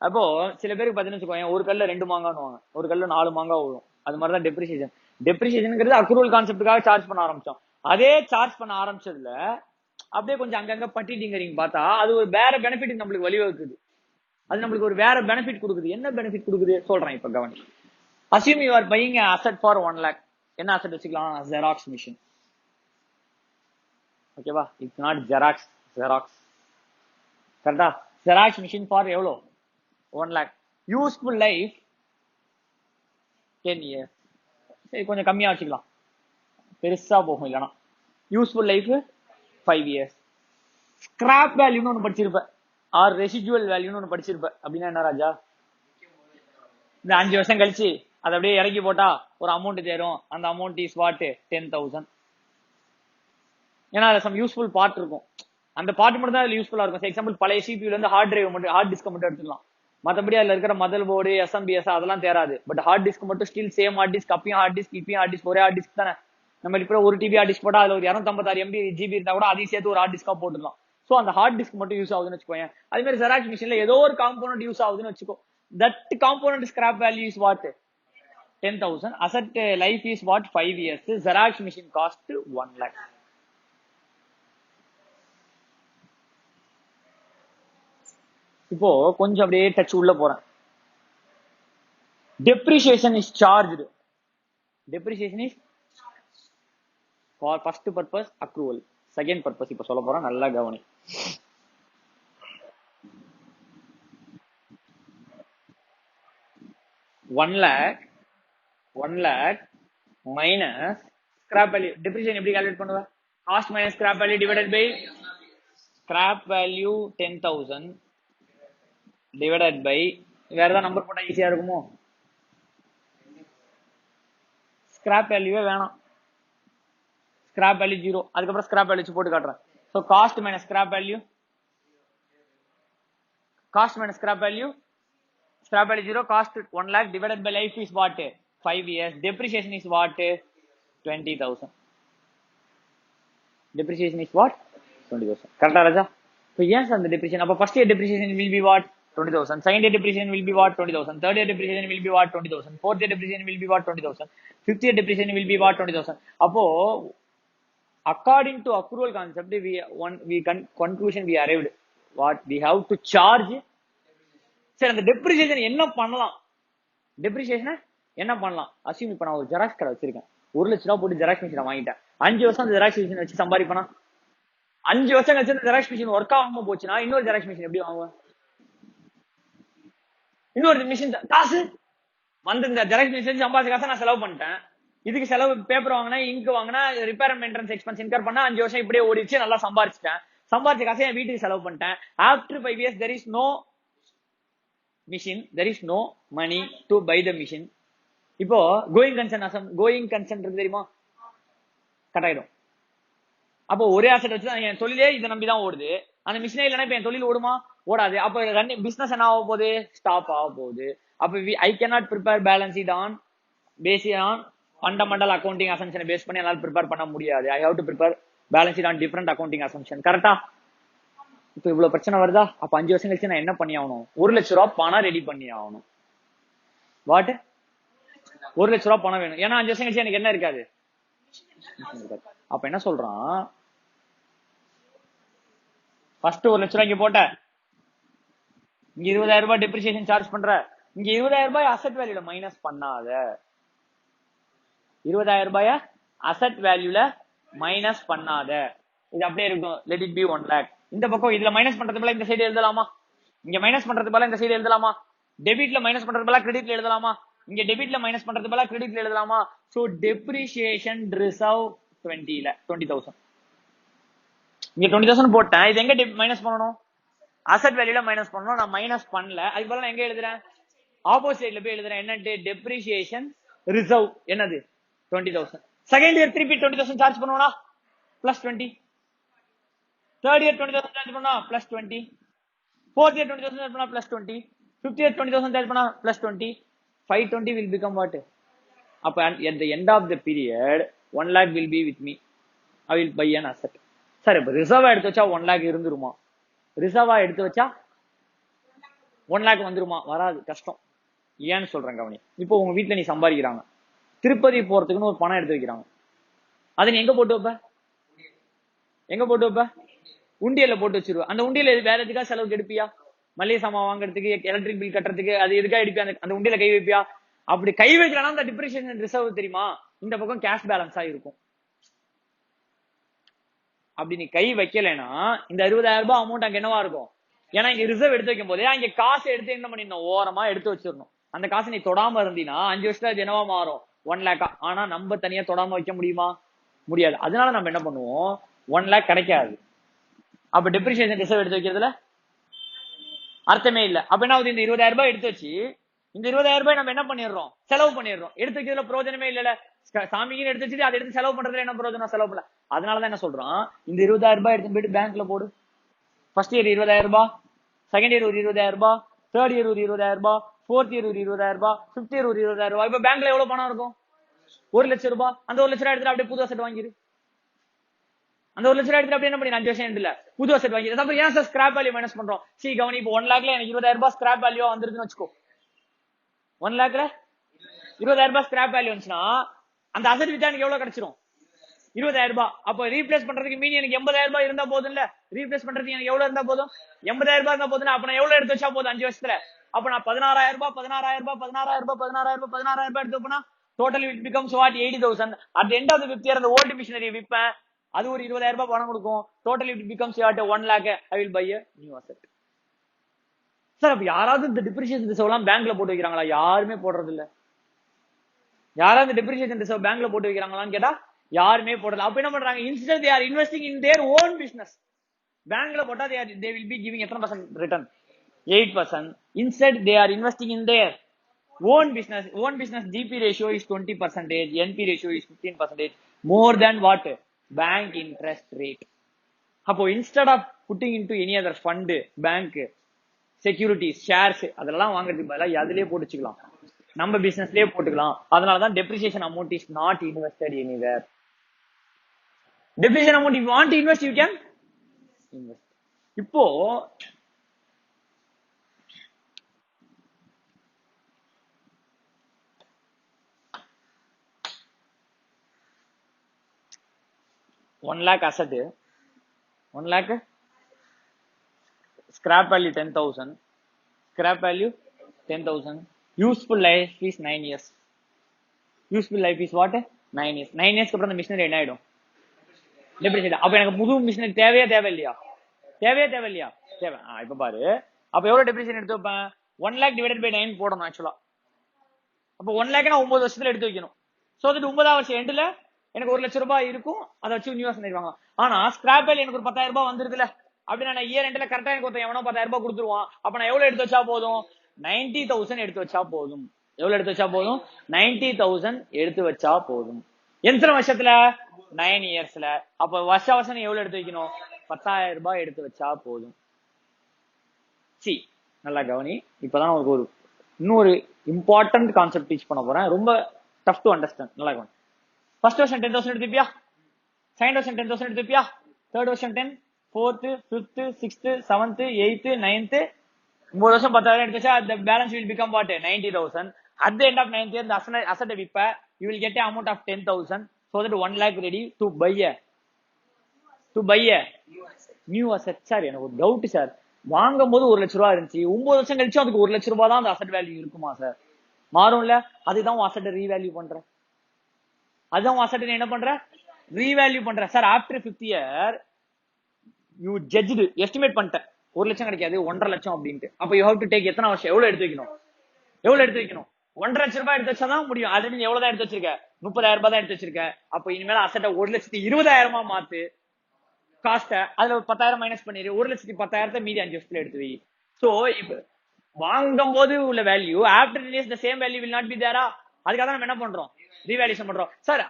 அப்போ சில பேருக்கு பார்த்தீங்கன்னு வச்சுக்கோங்க, ஒரு கல்ல 2 மாங்கான்னு, ஒரு கல்ல 4 மாங்காய் விழும். அது மாதிரிதான் டெப்ரிசியேஷன். டெப்ரிசியேஷன்ங்கிறது அக்ரூவல் கான்செப்டுக்காக சார்ஜ் பண்ண ஆரம்பிச்சோம். அதே சார்ஜ் பண்ண ஆரம்பிச்சதுல அப்படியே கொஞ்சம் அங்கங்க பட்டி டிங்கரிங் பார்த்தா அது ஒரு வேற பெனிஃபிட் நம்மளுக்கு வழிவகுக்குது. அது நம்மளுக்கு ஒரு வேற பெனிஃபிட் கொடுக்குது. என்ன பெனிஃபிட் கொடுக்குது சொல்றேன் இப்ப கவனி. Assume you are buying asset for 1 lakh. என்ன அசெட் வச்சுக்கலாம்? Xerox machine. ஓகேவா? It's not Xerox, Xerox. கரெக்டா? ஜெராக்ஸ் மிஷின் ஃபார் எவ்வளோ? 1 lakh. Useful life 10 years. சரி, கொஞ்சம் கம்மியா வச்சுக்கலாம், பெருசா போகும். இல்லைன்னா யூஸ்ஃபுல் லைஃப் 5 years. ஸ்கிராப் வேல்யூன்னு ஒன்று படிச்சிருப்ப, ஆர் ரெசிஜுவல் வேல்யூன்னு ஒன்று படிச்சிருப்ப. அப்படின்னா என்ன ராஜா? இந்த 5 வருஷம் கழிச்சு அதை அப்படியே இறக்கி போட்டா ஒரு அமௌண்ட் தேரும். அந்த அமௌண்ட் இஸ் வாட்? 10,000. ஏன்னா அது சம் யூஸ்ஃபுல் பார்ட் இருக்கும். அந்த பார்ட் மட்டும் தான் அதுல யூஸ்ஃபுல்லா இருக்கும். எக்ஸாம்பிள், பழைய CPU இருந்து ஹார்ட் டிரைவ் மட்டும், ஹார்ட் டிஸ்க் மட்டும் எடுத்துக்கலாம். மற்றபடி அதுல இருக்கிற மதர் போர்டு, SMBS அதெல்லாம் தேராது. பட் ஹார்ட் டிஸ்க் மட்டும் ஸ்டில் சேம் ஹார்ட் டிஸ்க். அப்பயும் ஹார்ட் டிஸ்க், இப்பயும் ஹார்ட் டிஸ்க், ஒரே ஹார்ட் டிஸ்க் தானே. நம்ம இப்போ 1 TB ஹார்ட் டிஸ்க் போட்டா அதுல ஒரு 256 MB GB இருந்தா கூட அதையும் சேர்த்து ஒரு ஹார்ட் டிஸ்கா போட்டுக்கலாம். சோ அந்த ஹார்ட் டிஸ்க் மட்டும் யூஸ் ஆகுதுன்னு வச்சுக்கோங்க. அதே மாதிரி ஜெராக்ஸ் மிஷின்ல ஏதோ ஒரு காம்போனன்ட் யூஸ் ஆகுதுன்னு வச்சுக்கோ. That component scrap value is what? 10,000. Asset life is what? 5 years. Xerox machine cost 1 lakh. இப்போ கொஞ்சம் அப்படியே டச் உள்ள போறேன். depreciation is charged. depreciation is for first purpose accrual. Second purpose இப்ப சொல்ல போறேன், நல்லா கவனி. One lakh minus scrap value. depreciation எப்படி கால்குலேட் பண்ணுவ? Cost minus scrap value divided by scrap value 10,000 divided by, வேற ஏதாவது நம்பர் போட்டா ஈஸியா இருக்குமோ? ஸ்கிராப் வேல்யூவே வேணாம், ஸ்கிராப் வேல்யூ 0. அதுக்கப்புறம் ஸ்கிராப் வேல்யூ போட்டு காட்டுறேன். So cost minus scrap value, cost minus scrap value 0, cost 1 lakh divided by life is what? 5 years. Depreciation is what? 20,000. Depreciation is what? 20,000. கரெக்டா ராஜா? இப்போ ஏன் சார் அந்த depreciation? அப்போ first year depreciation will be what? 20,000. Second year depreciation will be what? 20,000. Third year depreciation will be what? 20,000. Fourth year depreciation will be what? 20,000. Fifth year depreciation will be what? 20,000. அப்போ according to accrual concept, conclusion we arrived what? We have to charge. சரி, அந்த depreciation என்ன பண்ணலாம்? Depreciation என்ன பண்ணலாம்? Assume இப்ப நான் ஒரு ஜெராக்ஸ் கடை வச்சிருக்கேன், 1 லட்ச ரூபா போட்டு ஜெராக்ஸ் மிஷினை வாங்கிட்டேன். 5 வருஷம் அந்த ஜெராக்ஸ் மிஷினை வச்சு சம்பாதிப்பனா? 5 வருஷம் கழிச்சு இந்த ஜெராக்ஸ் மிஷின் ஒர்க் ஆகாம போச்சுன்னா இன்னொரு ஜெராக்ஸ் மிஷின் எப்படி வாங்குவேன்? இன்னொரு மிஷின் காசு வந்து இந்த ஜெராக்ஸ் மிஷின் சம்பாதிச்ச காசை நான் செலவு பண்ணிட்டேன். இதுக்கு செலவு பேப்பர் வாங்கினா, இங்க் வாங்கினா, ரிப்பேர் மெயின்டெனன்ஸ் எக்ஸ்பென்ஸ் இன்கர் பண்ணா 5 வருஷம் இப்படியே ஓடிச்சு. நல்லா சம்பாதிச்சிட்டேன். சம்பாதிச்ச காசை என் வீட்டுக்கு செலவு பண்ணிட்டேன். After 5 years there is no machine, there is no money to buy the machine. இப்போ கோயிங் கன்சர்ன் இருக்கு தெரியுமா? கட் ஆயிடும். அப்போ ஒரே அசெட் வச்சு என் தொழிலே இதை நம்பி தான் ஓடுது. அந்த மிஷினே இல்லைன்னா இப்ப என் தொழில் ஓடுமா? ஓடாது. அப்ப ரன்னிங் பிசினஸ் என்ன ஆக போகுது? ஸ்டாப் ஆக போகுது. அப்ப I cannot prepare balance sheet on basis on fundamental accounting அசம்ஷனை பேஸ் பண்ணி என்னால ப்ரிப்பேர் பண்ண முடியாது. I have to prepare balance sheet on different accounting assumption. கரெக்டா? இப்ப இவ்வளவு பிரச்சனை வருதா? அப்ப 5 வருஷம் கழிச்சு நான் என்ன பண்ணி ஆகணும்? 1 லட்சம் ரூபாய் பணம் ரெடி பண்ணி ஆகணும். வாட்? 1 லட்சம் ரூபாய் பணம் வேணும். ஏன்னா 5 வருஷம் கழிச்சு எனக்கு என்ன இருக்காது? அப்ப என்ன சொல்றான்? ஃபர்ஸ்ட் 1 லட்சம் ரூபாய் இங்க போட்ட, இங்க 20,000 ரூபாய் டெப்ரிசியேஷன் சார்ஜ் பண்ற, இங்க 20,000 ரூபாய் அசெட் வேல்யூல மைனஸ் பண்ணாத. 20,000 ரூபாய அசெட் வேல்யூல மைனஸ் பண்ணாத. இது அப்படியே இருக்கும். Let it be 1 lakh. இந்த பக்கம் இதுல மைனஸ் பண்றது போல இந்த சைடு எழுதலாமா? இங்க மைனஸ் பண்றது போல இந்த சைடு எழுதலாமா? டெபிட்ல மைனஸ் பண்றது போல கிரெடிட்ல எழுதலாமா? இங்க டெபிட்ல மைனஸ் பண்றது போல கிரெடிட்ல எழுதலாமா? So depreciation reserve 20,000. இங்க 20,000 போட்டேன். இது எங்க மைனஸ் பண்ணணும்? அசெட் வேல்யூல மைனஸ் பண்ணணும். நான் மைனஸ் பண்ணல. அது போல நான் எங்க எழுதுறேன்? ஆப்போசிட்ல போய் எழுதுறேன். என்ன? டெப்ரிசியேஷன் ரிசர்வ் என்னது? 20,000. செகண்ட் இயர் திருப்பி 20,000 சார்ஜ் பண்ணுவோம்னா பிளஸ் 20. தேர்ட் இயர் 20,000 சார்ஜ் பண்ணா பிளஸ் 20. ஃபோர்த் இயர் 20,000 சார்ஜ் பண்ணா பிளஸ் 20. ஃபிஃப்த் இயர் 20,000 சார்ஜ் பண்ணா பிளஸ் 20. 520 will become what? அப்ப at the end of the period 1 lakh will be with me. I will buy an asset. Sir இப்ப ரிசர்வா எடுத்து வச்சா 1 lakh இருந்துருமா? ரிசர்வா எடுத்து வச்சா 1 lakh வந்துருமா? வராது, கஷ்டம். ஏன்னு சொல்றேன் கவனி. இப்போ உங்க வீட்டுல நீ சம்பாதிக்கிறாங்க, திருப்பதி போறதுக்குன்னு ஒரு பணம் எடுத்து வைக்கிறாங்க. அதை நீ எங்க போட்டு வைப்ப? எங்க போட்டு வைப்ப? உண்டியல்ல போட்டு வச்சிருவ. அந்த உண்டியல வேற எதுக்கா செலவுக்கு எடுப்பியா? மளிகை சாமான் வாங்குறதுக்கு, எலக்ட்ரிக் பில் கட்டுறதுக்கு, அது எதுக்கா எடுப்பியா? அந்த உண்டியல கை வைப்பியா? அப்படி கை வைக்கலாம். அந்த டிப்ரிசியேஷன் ரிசர்வ் தெரியுமா? இந்த பக்கம் கேஷ் பேலன்ஸா இருக்கும். அப்படி நீ கை வைக்கலைன்னா இந்த 60,000 ரூபாய் அமௌண்ட் அங்க என்னவா இருக்கும்? ஏன்னா இங்க ரிசர்வ் எடுத்து வைக்கும் போதே அங்க காசு எடுத்து என்ன பண்ணிடணும்? ஓரமா எடுத்து வச்சிடணும். அந்த காசு நீ தொடாம இருந்தீனா 5 வருஷத்துல அது என்னவா மாறும்? 1 lakh. ஆனா நம்ம தனியா தொடாம வைக்க முடியுமா? முடியாது. அதனால நம்ம என்ன பண்ணுவோம்? 1 lakh கிடைக்காது. அப்ப டெப்ரிசியேஷன் ரிசர்வ் எடுத்து வைக்கிறதுல அர்த்தமே இல்ல. அப்ப என்ன ஆகுது? இந்த 20,000 ரூபாய் எடுத்து வச்சு இந்த 20,000 ரூபாய் நம்ம என்ன பண்ணிடுறோம்? செலவு பண்ணிடுறோம். எடுத்து வைக்கிறதுல பிரயோஜனமே இல்ல. சாமிக்கு எடுத்து வச்சுட்டு அதை எடுத்து செலவு பண்றதுல என்ன பிரயோஜனம்? செலவு பண்ணல. அதனாலதான் என்ன சொல்றான்? இந்த 20,000 ரூபாய் எடுத்து போயிட்டு பேங்க்ல போடு. ஃபர்ஸ்ட் இயர் 20,000 ரூபாய், செகண்ட் இயர் ஒரு 20,000 ரூபாய், தேர்ட் இயர் ஒரு 20,000 ரூபாய், ஃபோர்த் இயர் ஒரு 20,000 ரூபாய், ஃபிஃப்த் இயர் ஒரு 20,000 ரூபாய். இப்ப பேங்க்ல எவ்வளவு பணம் இருக்கும்? 1 லட்சம் ரூபாய். அந்த 1 லட்சம் ரூபாய் எடுத்து அப்படியே புது அசெட் வாங்கிரு. அந்த 1 லட்சம் ரூபாய் எடுத்து அப்படியே என்ன பண்ணி 5 வருஷம் எண்ட்ல புது அசெட் வாங்கிரு. அப்புறம் ஏன் சார் ஸ்கிராப் வேல்யூ மைனஸ் பண்றோம்? சரி கவனி. இப்போ 1 lakhல எனக்கு 20,000 ரூபாய் ஸ்கிராப் வேல்யூ வந்துருதுன்னு வச்சுக்கோ. 1 lakhல 20,000 ரூபாய் ஸ்கிராப் வேல்யூ வந்துச்சுன்னா அந்த அசெட் வித்தா எனக்கு எவ்வளவு கிடைச்சிரும்? 20,000 ரூபாய். அப்ப ரீப்ளேஸ் பண்றதுக்கு மீன் எனக்கு 80,000 ரூபாய் இருந்தா போதும் இல்ல? ரீப்ளேஸ் பண்றதுக்கு எனக்கு எவ்வளவு இருந்தா போதும்? 80,000 ரூபாய் இருந்தா போதும். அப்ப நான் எவ்வளவு எடுத்து வச்சா போதும் 5 வருஷத்துல? அப்ப நான் 16,000 ரூபாய் 16,000 ரூபாய் 16,000 ரூபாய் 16,000 ரூபாய் 16,000 ரூபாய் எடுத்து வைப்பனா total it becomes what? 80,000. At the end of the fifth year அந்த ஓல்ட் மிஷினரி விப்பேன். அது ஒரு 20,000 ரூபாய் பணம் கொடுக்கும். Total it becomes what? 1 lakh. I will buy a new asset. Sir அப்ப யாராவது இந்த டிப்ரிசியேஷன் ரிசர்வ்லாம் பேங்க்ல போட்டு வைக்கிறாங்களா? யாருமே போடுறது இல்ல. யாராவது டெப்ரிசியேஷன் ரிசர்வ் பேங்க்ல போட்டு வைக்கிறாங்களான்னு கேட்டா யாருமே போடல. அப்ப என்ன பண்றாங்க? Instead they are investing in their own business. பேங்க்ல போட்டா they will be giving எத்தனை % return? 8%. Instead they are investing in their own business. Own business GP ratio is 20%, NP ratio is 15%, more than what? Bank interest rate. அப்போ instead of putting into any other fund, bank, securities, shares அதெல்லாம் வாங்குறதுக்கு பதிலா அதுலயே போட்டுச்சுக்கலாம். நம்ம பிசினஸ்லயே போட்டுக்கலாம். அதனாலதான் depreciation amount is not invested anywhere. Depreciation amount, if you want to invest, you can invest. இப்போ 1 lakh asset, 1 lakh scrap value 10,000, scrap value 10,000. Useful life is 9 years. Useful life is what? 9 years. 9 years அப்புறம் அந்த machinery என்ன ஆயிடும்? டெப்ரிசியேட். அப்ப எனக்கு புது machinery தேவையா தேவையில்லையா? தேவையா? தேவை. இப்ப பாரு, அப்ப எவ்வளவு டெப்ரிசியேஷன் எடுத்து வைப்பேன்? 1 lakh டிவைடட் பை 9 போடணும் ஆக்சுவலா. அப்ப 1 lakh 9 வருஷத்துல எடுத்து வைக்கணும். சோ தட் 9ஆவது வருஷம் எண்டுல எனக்கு 1 லட்சம் ரூபாய் இருக்கும். அதை வச்சு நியூ பண்ணிடுவாங்க. ஆனா ஸ்கிராப் வேல்யூ எனக்கு ஒரு 10,000 ரூபாய் வந்துருதுல, அப்படி நான் இயர் எண்ட்ல கரெக்டா எனக்கு ஒருத்தன் எவனோ 10,000 ரூபாய் கொடுத்துருவான். அப்ப நான் எவ்வளவு எடுத்து வச்சா போதும்? 90,000 எடுத்து வச்சா போதும். எவ்வளவு எடுத்து வச்சா போதும்? 90,000 எடுத்து வச்சா போதும். எத்தனை வருஷத்துல? 9 இயர்ஸ்ல. அப்ப வருஷம் எவ்வளவு எடுத்து வைக்கணும்? 10,000 ரூபாய் எடுத்து வச்சா போதும். சி, நல்லா கவனி. இப்பதான் உங்களுக்கு ஒரு இன்னொரு இம்பார்ட்டன்ட் கான்செப்ட் டீச் பண்ண போறேன். ரொம்ப டஃப் டு அண்டர்ஸ்டாண்ட். நல்லா கவனி. ஃபர்ஸ்ட் வருஷம் 10,000 எடுத்துப்பியா? செகண்ட் வருஷம் 10,000 எடுத்துப்பியா? தேர்ட் வருஷம் 10, fourth, fifth, sixth, seventh, eighth, ninth, 9 வருஷம் 10,000 எடுத்து வச்சா the balance will become what? 90,000. At the end of 9th year, the asset விப்ப you will get an amount of 10,000. So that 1 lakh ready to buy a new asset. Sir எனக்கு ஒரு doubt sir. வாங்கும் போது 1 லட்சம் ரூபாய் இருந்துச்சு, 9 வருஷம் கழிச்சு அதுக்கு 1 லட்சம் ரூபாய் தான் அந்த அசட் வேல்யூ இருக்குமா சார்? மாறும்ல. அதுதான் அசட் ரீவேல்யூ பண்ற. அதுதான் அசட் என்ன பண்ற? ரீவேல்யூ பண்ற. Sir after 5th year you judged estimate பண்ணிட்ட 1 லட்சம் கிடைக்காது, 1.5 லட்சம் அப்படின்ட்டு. அப்ப யூ ஹேவ் டு டேக் எத்தனை வருஷம்? எவ்வளவு எடுத்து வைக்கணும்? 1.5 லட்சம் ரூபாய் எடுத்து வச்சாதான் முடியும். ஆல்ரெடி நீ எவ்வளவு தான் எடுத்து வச்சிருக்க? 30,000 ரூபாய் தான் எடுத்து வச்சிருக்க. அப்ப இனிமேல அசட்டை 1,20,000 மாத்து. காஸ்ட அதுல 10,000 மைனஸ் பண்ணிரு. 1,10,000 மீதி 5 வருஷத்துல எடுத்து வை. சோ இப்ப வாங்கும் போது உள்ள value after release the same value will not be தேரா. அதுக்காக நம்ம என்ன பண்றோம்? ரீவேல்யூஷன் பண்றோம். Sir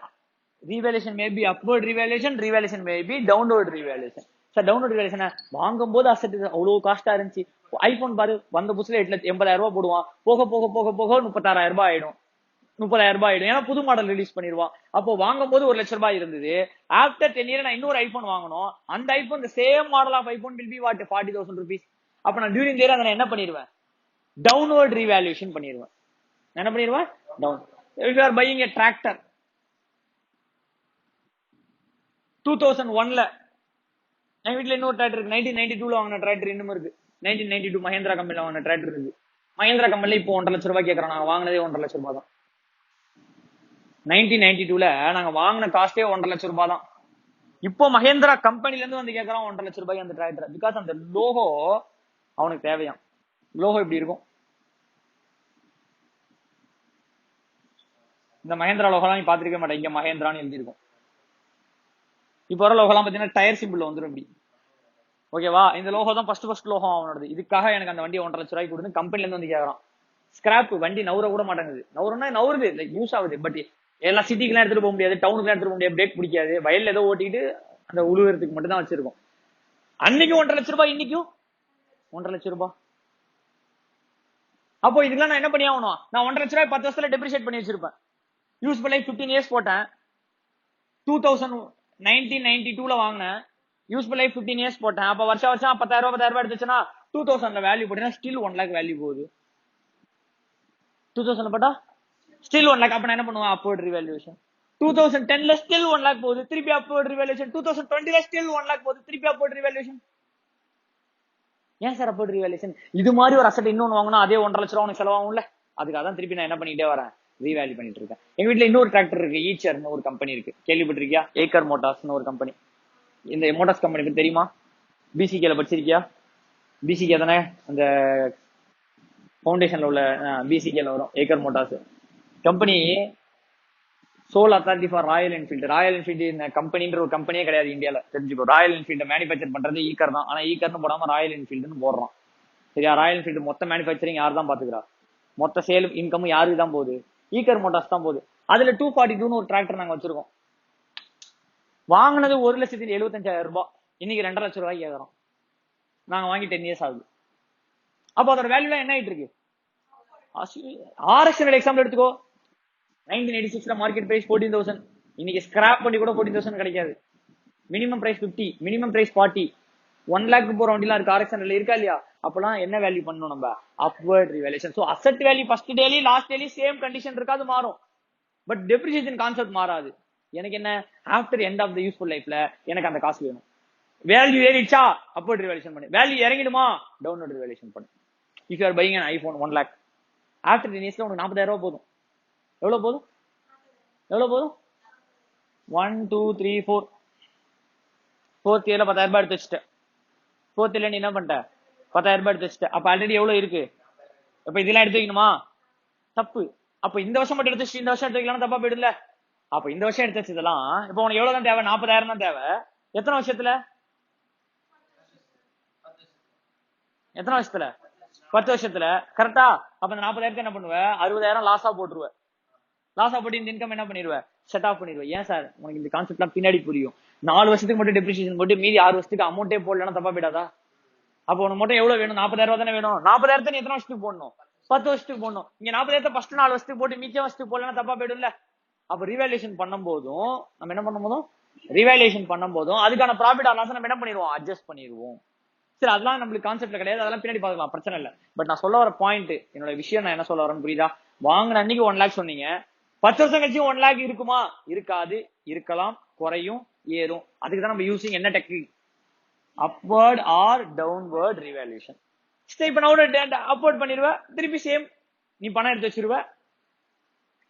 revaluation may be upward revaluation may be downward revaluation. Sir downward revaluation வாங்கும் போது அசட் அவ்வளவு காஸ்டா இருந்துச்சு. ஐபோன் பாரு, வந்த புதுசுல 80,000 ரூபாய் போடுவான். போக 36,000 ரூபாய் ஆயிடும், 30,000 ரூபாய் ஆயிடும். ஏன்னா புது மாடல் ரிலீஸ் பண்ணிடுவான். அப்போ வாங்கும் போது 1 லட்சம் ரூபாய் இருந்தது. ஆஃப்டர் 10 இயர் நான் இன்னொரு ஐபோன் வாங்கணும். அந்த iPhone same model of iPhone will be what? 40,000 rupees. அப்ப நான் டியூரிங் தி இயர் அதை என்ன பண்ணிடுவேன்? டவுன்வர்ட் ரீவேல்யூஷன் பண்ணிடுவேன். என்ன பண்ணிடுவேன்? டவுன். If you are buying a tractor 2001ல, என் வீட்டுல இன்னொரு டிராக்டர் இருக்கு. 1992ல வாங்கின டிராக்டர் இன்னும் இருக்கு. 1992 மஹேந்திரா கம்பெனில வாங்கின டிராக்டர் இருக்கு. மஹேந்திரா கம்பெனில இப்போ 1.5 லட்சம் ரூபாய் கேட்கறோம். நாங்க வாங்கினதே 1.5 லட்சம் ரூபாய் தான். 1992ல நாங்க வாங்கின காஸ்டே 1.5 லட்சம் ரூபாய் தான். இப்போ மஹேந்திரா கம்பெனில இருந்து வந்து கேட்கறான் 1.5 லட்சம் ரூபாய் அந்த டிராக்டர். பிகாஸ் அந்த லோகோ அவனுக்கு தேவையாம். லோகோ இப்படி இருக்கும். இந்த மஹேந்திரா லோகோலாம் நீ பாத்திருக்க மாட்டேன். இங்க மஹேந்திரான்னு எழுதிருக்கும். இப்போ வர லோகோலாம் பாத்தீங்கன்னா டயர் சிம்பிள் வந்துடும் இப்படி. ஓகேவா? இந்த லோகோ தான் ஃபர்ஸ்ட் லோகோ அவனோடது. இதுக்காக எனக்கு அந்த வண்டி 1.5 லட்சம் ரூபாய்க்கு கொடுத்து கம்பெனில இருந்து வந்து கேட்கறான். ஸ்கிராப் வண்டி நவுற கூட மாட்டேங்குது. நவுறுது லைக் யூஸ் ஆகுது. பட் எல்லாம் சிட்டிக்குலாம் எடுத்துட்டு போக முடியாது, டவுனுக்குலாம் எடுத்துட்டு போக முடியாது, பிரேக் பிடிக்காது. வயல்ல ஏதோ ஓட்டிட்டு அந்த உழுவுறதுக்கு மட்டும் தான் வச்சிருக்கோம். அன்னைக்கு 1.5 லட்சம் ரூபாய், இன்னைக்கும் 1.5 லட்சம் ரூபாய். அப்போ இதுக்கெல்லாம் நான் என்ன பண்ணி ஆகணும்? நான் 1.5 லட்சம் ரூபாய் 10 வருஷத்துல டெப்ரிஷியேட் பண்ணி வச்சிருப்பேன். யூஸ்ஃபுல் லைஃப் 15 இயர்ஸ் போட்டேன். 1992ல வாங்கினேன். யூஸ்ஃபுல் லைஃப் 15 இயர்ஸ் போட்டேன். அப்ப வருஷம் 10,000 ரூபாய் எடுத்துச்சுன்னா 2000ல வேல்யூ போட்டீங்கன்னா ஸ்டில் 1 lakh வேல்யூ போகுது. 2000ல போட்டா ஸ்டில் 1 lakh. அப்ப நான் என்ன பண்ணுவேன்? Upward revaluation. 2010ல ஸ்டில் 1 lakh போகுது, திருப்பி அப்வர்ட் ரிவேல்யூஷன். 2020ல ஸ்டில் 1 lakh போகுது, திருப்பி அப்வர்ட் ரிவேல்யூஷன். ஏன் சார் அப்வர்ட் ரிவேல்யூஷன்? இது மாதிரி ஒரு அசெட் இன்னொன்னு வாங்கினா அதே 1.5 லட்சம் ரூபாய் உனக்கு செலவாகும்ல. அதுக்காக தான் திருப்பி நான் என்ன பண்ணிட்டே வரேன்? ரீவேல்யூ பண்ணிட்டு இருக்கேன். எங்க வீட்டுல இன்னொரு டிராக்டர் இருக்கு. ஈச்சர்னு ஒரு கம்பெனி இருக்கு. கேள்விப்பட்டிருக்கியா? ஏக்கர் மோட்டார்ஸ்னு ஒரு கம்பெனி. இந்த மோட்டார்ஸ் கம்பெனி தெரியுமா? பிசிகேல படிச்சிருக்கியா? பிசிகே தானே அந்த ஃபவுண்டேஷன்ல உள்ள பிசிகேல வரும். Eicher Motors company sole authority for Royal Enfield. Royal Enfield இந்த கம்பெனின்ற ஒரு கம்பெனியே கிடையாது இந்தியால, தெரிஞ்சுக்கோ. ராயல் என்ஃபீல்டு மேனுஃபேக்சர் பண்றது ஈக்கர் தான். ஆனா ஈக்கர்னு போடாம ராயல் என்ஃபீல்டுன்னு போடுறான். சரியா? ராயல் என்ஃபீல்டு மொத்த மேனுஃபேக்சரிங் யார் தான் பாத்துக்கிறா? மொத்த சேல் இன்கமும் யாருக்கு தான் போகுது? ஈக்கர் மோட்டார்ஸ் தான் போகுது. அதுல 242ன்னு ஒரு டிராக்டர் நாங்க வச்சிருக்கோம். வாங்கினது 1,75,000 ரூபாய். இன்னைக்கு 2.5 லட்சம் ரூபாய்க்கு கேட்கறோம். நாங்க வாங்கி 10 இயர்ஸ் ஆகுது. அப்போ அதோட வேல்யூ என்ன ஆயிட்டு இருக்கு? ஆர்எக்ஸ் எக்ஸாம்பிள் எடுத்துக்கோ. 1986ல மார்க்கெட் பிரைஸ் 14,000. இன்னைக்கு ஸ்கிராப் பண்ணி கூட 14,000 கிடைக்காது. Minimum price 50, minimum price 40. 1 lakh போற வண்டிலாம் இருக்கு. ஆர்எக்ஸ் இருக்கா இல்லையா? அப்பெல்லாம் என்ன வேல்யூ பண்ணணும் நம்ம? Upward revaluation. So asset value first daily last daily same condition இருக்காது, மாறும். பட் டெப்ரிசியேஷன் கான்செப்ட் மாறாது. எனக்கு என்ன? After end of the useful லைஃப்ல எனக்கு அந்த காசு வேணும். வேல்யூ ஏறிச்சா அப்வர்ட் ரிவேல்யூஷன் பண்ணு. வேல்யூ இறங்கிடுமா டவுன்வர்ட் ரிவேல்யூஷன் பண்ணு. If you are buying an iPhone 1 lakh, after 10 இயர்ஸ்ல உனக்கு 40,000 ரூபாய் போதும். எவ்வளவு போதும்? 1 2 3 4 4th இயர்ல 10,000 ரூபாய் எடுத்து வச்சுட்ட. 4th இயர்ல நீ என்ன பண்ணிட்ட? 10,000 ரூபாய் எடுத்து வச்சுட்ட. அப்ப ஆல்ரெடி எவ்வளவு இருக்கு? இப்ப இதெல்லாம் எடுத்து வைக்கணுமா? தப்பு. அப்ப இந்த வருஷம் மட்டும் எடுத்து வச்சு இந்த வருஷம் எடுத்து வைக்கலாம் தப்பா போயிடுல. அப்ப இந்த வருஷம் எடுத்து வச்சதெல்லாம் இப்ப உனக்கு எவ்வளவு தான் தேவை? 40,000 தான் தேவை. எத்தனை வருஷத்துல? 10 வருஷத்துல. கரெக்டா? அப்ப இந்த 40,000 என்ன பண்ணுவ? 60,000 லாஸா போட்டுருவ. லாஸா போட்டு இந்த இன்கம் என்ன பண்ணிடுவ? Set of பண்ணிடுவ. ஏன் சார் உனக்கு இந்த கான்செப்ட்லாம் பின்னாடி புரியும். 4 வருஷத்துக்கு மட்டும் டெப்ரிசியேஷன் போட்டு மீதி 6 வருஷத்துக்கு அமௌண்டே போடலன்னா தப்பா போயிடாதா? அப்போ உனக்கு மட்டும் எவ்வளவு வேணும்? 40,000 ரூபாய் தானே வேணும். 40,000 நீ எத்தனை வருஷத்துக்கு போடணும்? 10 வருஷத்துக்கு போடணும். இங்க 40,000 ஃபர்ஸ்ட் 4 வருஷத்துக்கு போட்டு மிச்ச வருஷத்துக்கு போடலன்னா தப்பா போயிடும்ல. அப்ப ரிவாலுவேஷன் பண்ணும்போதும் நம்ம என்ன பண்ணும்போதும் ரிவாலுவேஷன் பண்ணும்போதும் அதுக்கான ப்ராஃபிட் ஆர் லாஸ் நம்ம என்ன பண்ணிடுவோம்? அட்ஜஸ்ட் பண்ணிடுவோம். சரி, அதெல்லாம் நம்மளுக்கு கான்செப்ட்ல கிடையாது, அதெல்லாம் பின்னாடி பார்க்கலாம், பிரச்சனை இல்லை. பட் நான் சொல்ல வர பாயிண்ட், என்னோட விஷயம் நான் என்ன சொல்ல வரேன்னு புரியுதா? வாங்கின அன்னைக்கு 1 lakh சொன்னீங்க, 10 வருஷம் கழிச்சு 1 lakh இருக்குமா? இருக்காது, இருக்கலாம், குறையும், ஏறும். அதுக்கு தான் நம்ம யூசிங் என்ன technique? upward or downward revaluation. Stay இப்ப நான் upward பண்ணிடுவ, திருப்பி சேம் நீ பணம் எடுத்து வச்சிருவ,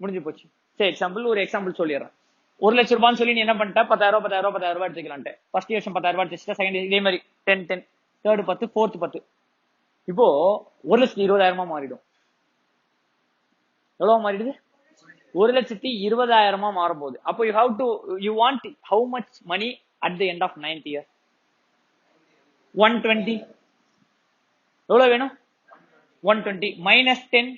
முடிஞ்சு போச்சு. சரி, எக்ஸாம்பிள் ஒரு எக்ஸாம்பிள் சொல்லிடுறேன். 1 லட்சம் ரூபான்னு சொல்லி நீ என்ன பண்ணிட்ட? 10,000 ரூபாய் எடுத்துக்கலான்ட்டு. ஃபர்ஸ்ட் வருஷம் 10,000 ரூபாய் எடுத்துட்டு, செகண்ட் இதே மாதிரி 10 10, தேர்ட் 10, ஃபோர்த் 10. இப்போ 1,20,000 மாறிடும். எவ்வளவு மாறிடுது? 1,20,000 மாறும் போது அப்போ you want how much money at the end of 9th year? 120. எவ்வளவு வேணும்? 120 minus 10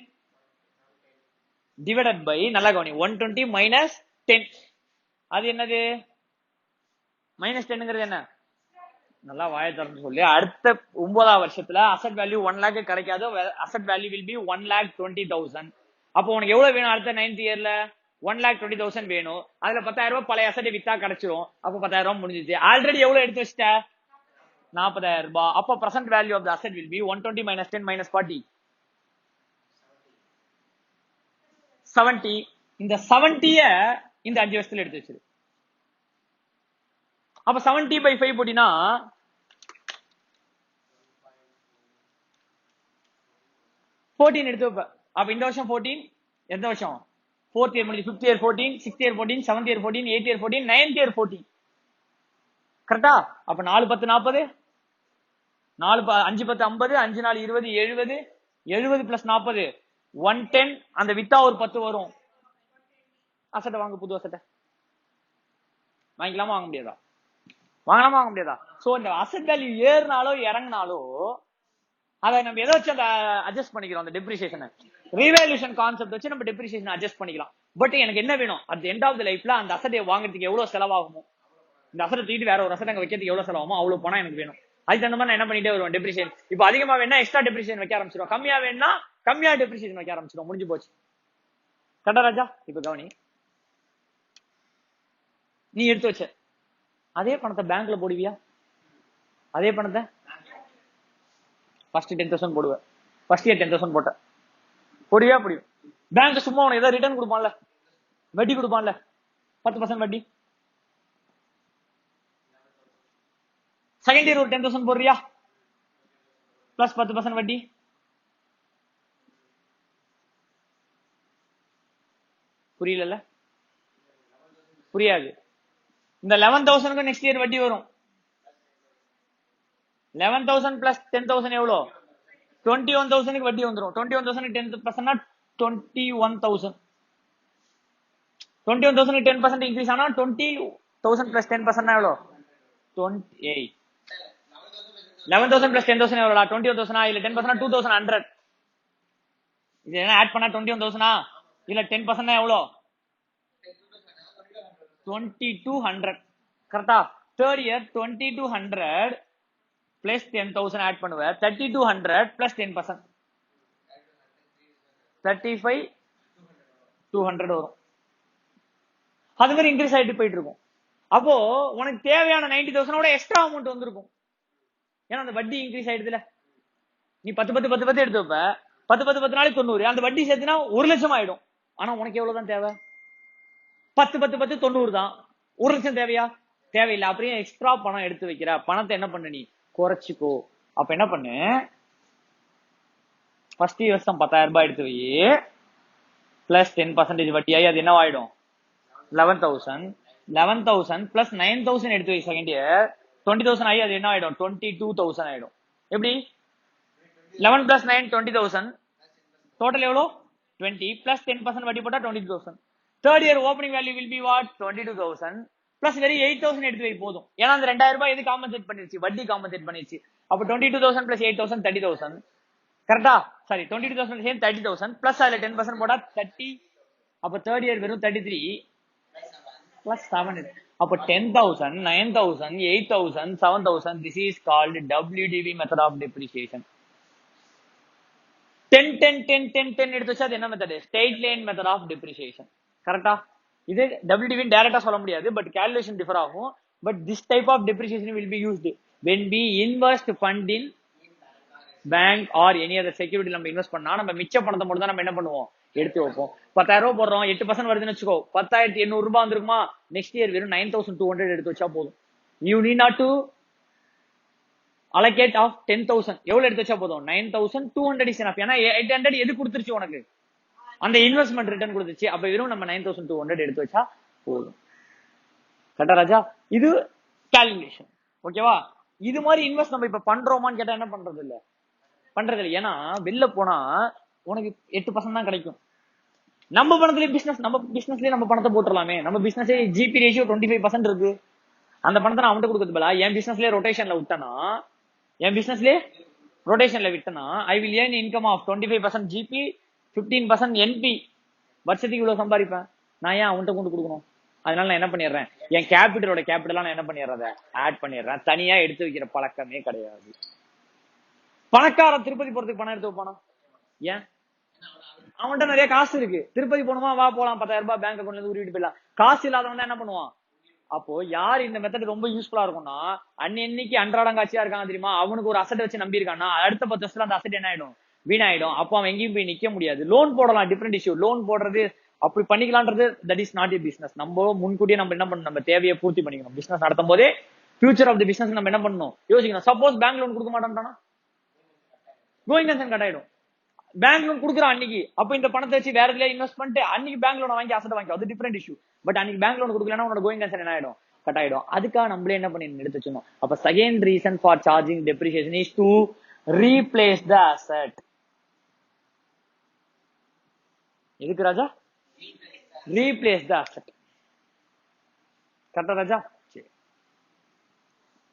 divided by, நல்லா கவனி, 120 minus 10. அது என்னது? மைனஸ் 10ங்கிறது என்ன? நல்லா வாய திறந்து சொல்லி, அடுத்த 9ஆம் வருஷத்துல அசெட் வேல்யூ 1 lakh கிடைக்காது. Asset value will be 1,20,000. அப்போ உனக்கு எவ்வளவு வேணும் அடுத்த 9th இயர்ல? 1,20,000 வேணும். அதுல 10,000 ரூபாய் பழைய அசெட் வித்தா கிடைச்சிரும். அப்போ 10,000 ரூபாய் முடிஞ்சிச்சு. ஆல்ரெடி எவ்வளவு எடுத்து வச்சிட்ட? 40,000 ரூபாய். அப்போ present value of the asset will be 120 minus 10 minus 40, 70. இந்த 70 இந்த 5 வருஷத்துல எடுத்து வச்சிரு. அப்ப 70 by 5 போட்டினா 14 எடுத்து வைப்ப. அப்ப இந்த வருஷம் 14, எந்த வருஷம்? 4th இயர் முடிஞ்சு, 5th year 14, 6th year 14, 7th year 14, 8th year 14, 9th year 14. கரெக்டா? அப்ப 4 10 40, 4 5 10 50, 5 4 20, 70, 70 plus 40 110. அந்த வித்தா ஒரு 10 வரும். அசெட் வாங்க, புது அசெட் வாங்கிக்கலாமா வாங்க முடியாதா? வாங்கலாமா வாங்க முடியாதா? சோ இந்த அசெட் வேல்யூ ஏறினாலோ இறங்கினாலோ அதை நம்ம எதை வச்சு அந்த அட்ஜஸ்ட் பண்ணிக்கிறோம்? அந்த டெப்ரிசியேஷன் ரிவாலுவேஷன் கான்செப்ட் வச்சு நம்ம டெப்ரிசியேஷன் அட்ஜஸ்ட் பண்ணிக்கலாம். பட் எனக்கு என்ன வேணும்? அட் எண்ட் ஆஃப் தி லைஃப்ல அந்த அசெட்டை வாங்குறதுக்கு எவ்வளவு செலவாகுமோ, இந்த அசெட்டை தூக்கிட்டு வேற ஒரு அசெட் அங்க வைக்கிறதுக்கு எவ்வளவு செலவாகுமோ அவ்வளவு பணம் எனக்கு வேணும். அதுக்கு தகுந்த மாதிரி நான் என்ன பண்ணிட்டே வருவேன்? டெப்ரிசியேஷன். இப்போ அதிகமா வேணா எக்ஸ்ட்ரா டெப்ரிசியேஷன் வைக்க ஆரம்பிச்சிடும், கம்மியா வேணா கம்மியா டெப்ரிசியேஷன் வைக்க ஆரம்பிச்சிடும். முடிஞ்சு போச்சு. கரெக்டா ராஜா? இப்ப கவனி, நீ எடுத்து வச்ச அதே பணத்தை பேங்க்ல போடுவியா? அதே பணத்தை ஃபர்ஸ்ட் 10,000 போடுவேன். ஃபர்ஸ்ட் இயர் 10,000 போட்ட போடுவியா? போடுவேன். பேங்க் சும்மா உனக்கு ஏதாவது ரிட்டர்ன் கொடுப்பான்ல, வட்டி கொடுப்பான்ல, 10% வட்டி. செகண்ட் இயர் ஒரு 10,000 போடுறியா? பிளஸ் 10% வட்டி. புரியல? புரியாது. இந்த 11,000 நெக்ஸ்ட் இயர் வட்டி வரும். 11,000 பிளஸ் 10,000 எவ்வளோ? 21,000 வட்டி வந்துடும். 21,000 10% 21,000. 21,000 10% இன்க்ரீஸ் ஆனா 20,000 பிளஸ் 10% எவ்வளோ? 28. 11,000 பிளஸ் 10,000 எவ்வளோ? 21,000. இல்ல 10% 2,100. இது என்ன ஆட் பண்ணா 21,000? இல்ல 10% எவ்வளோ? 2,200. கரெக்டா? தேர்ட் இயர் 2,200 பிளஸ் 10,000 ஆட் பண்ணுவேன். 3,200 பிளஸ் 10%, 35,200 வரும். அது மாதிரி இன்க்ரீஸ் ஆயிட்டு போயிட்டு இருக்கும். அப்போ உனக்கு தேவையான 90,000 எக்ஸ்ட்ரா அமௌண்ட் வந்திருக்கும். ஏன்னா அந்த வட்டி இன்க்ரீஸ் ஆயிடுதுல. நீ 10 10 10 10 எடுத்து வைப்ப, 10 10 10 நாளைக்கு 90. அந்த வட்டி சேர்த்துனா 1 லட்சம் ஆயிடும். ஆனா உனக்கு எவ்வளவுதான் தேவை? 10 10 10 90 தான். 1 லட்சம் தேவையா? தேவையில்லை. அப்படியே எக்ஸ்ட்ரா பணம் எடுத்து வைக்கிற பணத்தை என்ன பண்ண? நீ குறைச்சிக்கோ. அப்ப என்ன பண்ணு? ஃபர்ஸ்ட் வருஷம் 10,000 ரூபாய் எடுத்து வை, பிளஸ் 10% வட்டியாகி அது என்ன ஆயிடும்? 11,000. 11,000 பிளஸ் 9,000 எடுத்து வை செகண்ட் இயர், 20,000 ஆகி அது என்ன ஆயிடும் 22,000 ஆயிடும். எப்படி 11 plus 9 20,000 டோட்டல் எவ்வளோ 20 plus 10% வட்டி போட்டா 22,000. Third year opening value will be what 22,000 plus வெறும் 8,000 எடுத்து வை போதும். ஏன்னா அந்த 2,000 ரூபாய் எது காம்பன்சேட் பண்ணிருச்சு வட்டி காம்பன்சேட் பண்ணிருச்சு. அப்ப 22,000 plus 8,000 30,000 கரெக்டா. சாரி 22,000 சேர்ந்து 30,000 பிளஸ் அதுல 10% போட்டா 30. அப்ப தேர்ட் இயர் வெறும் 33 பிளஸ் 7. அப்ப 10,000 9,000 8,000 7,000. This is called WDV method of depreciation. 10 10 10 10 10 எடுத்து வச்சா அது என்ன method straight line method of depreciation. கரெக்டா. இது WDV டைரக்டா சொல்ல முடியாது பட் கால்குலேஷன் டிஃபர் ஆகும். But this type of depreciation will be used when we invest fund in bank or any other security. நம்ம இன்வெஸ்ட் பண்ணா நம்ம மிச்ச பணத்தை மட்டும் தான் நம்ம என்ன பண்ணுவோம் எடுத்து வைப்போம். 10,000 ரூபாய் போடுறோம் 8% வருதுன்னு வச்சுக்கோ 10,800 ரூபாய் வந்துருக்குமா. நெக்ஸ்ட் இயர் வெறும் 9,200 எடுத்து வச்சா போதும். You need not to allocate of 10,000. எவ்வளவு எடுத்து வச்சா போதும் 9,200 is enough. ஏன்னா 800 எது கொடுத்துருச்சு உனக்கு அந்த இன்வெஸ்ட்மெண்ட் ரிட்டர்ன் கொடுத்துச்சு. அப்ப வெறும் நம்ம 9,200 எடுத்து வச்சா போதும். கரெக்டா ராஜா. இது கால்குலேஷன். ஓகேவா. இது மாதிரி இன்வெஸ்ட் நம்ம இப்ப பண்றோமான்னு கேட்டா என்ன பண்றது இல்ல பண்றது இல்லை. ஏன்னா வெளில போனா உனக்கு 8% தான் கிடைக்கும். நம்ம பணத்துல பிசினஸ் நம்ம பிசினஸ்லயே நம்ம பணத்தை போட்டுடலாமே. நம்ம பிசினஸ் ஜிபி ரேஷியோ 25% இருக்கு. அந்த பணத்தை நான் அவன்கிட்ட கொடுக்கறது போல என் பிசினஸ்லயே ரொட்டேஷன்ல விட்டனா I will earn income of 25% GP 15% NP. வருஷத்துக்கு இவ்வளவு சம்பாதிப்பேன். நான் ஏன் அவன்கிட்ட கொண்டு கொடுக்கணும். அதனால நான் என்ன பண்ணிடுறேன் என் கேபிட்டலா நான் என்ன பண்ணிடுறத ஆட் பண்ணிடுறேன். தனியா எடுத்து வைக்கிற பழக்கமே கிடையாது. பணக்கார திருப்பதி போறதுக்கு பணம் எடுத்து வைப்பானா. ஏன் அவன்கிட்ட நிறைய காசு இருக்கு. திருப்பதி போகணுமா வா போலாம் 10,000 ரூபாய் பேங்க் அக்கௌண்ட்ல இருந்து உருவிட்டு போயிடலாம். காசு இல்லாதவன் தான் என்ன பண்ணுவான். அப்போ யார் இந்த மெத்தட் ரொம்ப யூஸ்ஃபுல்லா இருக்கும்னா அன்னைக்கு அன்றாடங்காட்சியா இருக்காங்க தெரியுமா. அவனுக்கு ஒரு அசட் வச்சு நம்பி இருக்கான்னா அடுத்த 10 வருஷத்துல அந்த அசட் என்ன ஆயிடும் வீணாயிடும். அப்போ அவன் எங்கேயும் போய் நிக்க முடியாது. லோன் போடலாம் டிஃபரெண்ட் இஷ்யூ. லோன் போடுறது அப்படி பண்ணிக்கலான்றது that is not a business. நம்ம முன்கூட்டியே நம்ம என்ன பண்ணணும் நம்ம தேவையை பூர்த்தி பண்ணிக்கணும். பிசினஸ் நடத்தும் போதே ஃபியூச்சர் ஆஃப் தி பிசினஸ் நம்ம என்ன பண்ணணும் யோசிக்கணும். சப்போஸ் பேங்க் லோன் கொடுக்க மாட்டான்டானா கோயிங் கன்சர்ன் கட் ஆயிடும். பேங்க் லோன் கொடுக்குறான் அன்னைக்கு. அப்ப இந்த பணத்தை வச்சு வேற எதுல இன்வெஸ்ட் பண்ணிட்டு அன்னைக்கு பேங்க் லோன் வாங்கி அசட் வாங்கி அது டிஃபரெண்ட் இஷ்யூ. பட் அன்னைக்கு பேங்க் லோன் கொடுக்கலன்னா உன்னோட கோயிங் கன்சர்ன் என்ன ஆயிடும் கட் ஆயிடும். அதுக்காக நம்மளே என்ன பண்ணி எடுத்து வச்சிடணும். அப்ப second reason for charging depreciation is to replace the asset. எதுக்கு ராஜா ரீப்ளேஸ் த அசட். கரெக்டா ராஜா.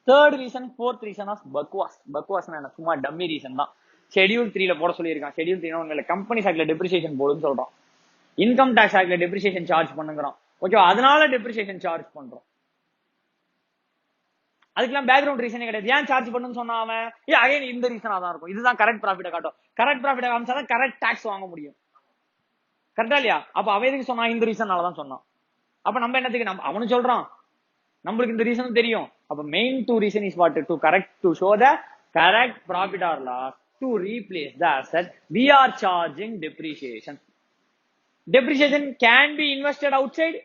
Third reason fourth reason of பக்வாஸ். பக்வாஸ் சும்மா டம்மி ரீசன் தான். ஷெட்யூல் 3 போட சொல்லியிருக்கான். ஷெட்யூல் 3 கம்பெனி ஆக்ட்ல டெப்ரிசியேஷன் போடுன்னு சொல்றான். இன்கம் டாக்ஸ் ஆக்ட்ல டெப்ரிசியேஷன் சார்ஜ் பண்ணுங்கிறான். ஓகே அதனால டெப்ரிசியேஷன் சார்ஜ் பண்றோம். அதுக்கெல்லாம் பேக்ரவுண்ட் ரீசனே கிடையாது. ஏன் சார்ஜ் பண்ணுன்னு சொன்னா அவன் அகைன் இந்த ரீசனா தான் இருக்கும். இதுதான் கரெக்ட் ப்ராஃபிட்டை காட்டும். கரெக்ட் ப்ராஃபிட்டை காமிச்சாதான் கரெக்ட் டாக்ஸ் வாங்க முடியும். கரெக்டா இல்லையா. அப்ப அவன் எதுக்கு சொன்னா இந்த ரீசனாலதான் சொன்னான். அப்ப நம்ம என்னத்துக்கு நம்ம அவனு சொல்றான் நம்மளுக்கு இந்த ரீசன் தெரியும். அப்ப main 2 reason is what to correct to show the correct profit or loss. To replace the asset, we are charging depreciation. Depreciation can be invested outside,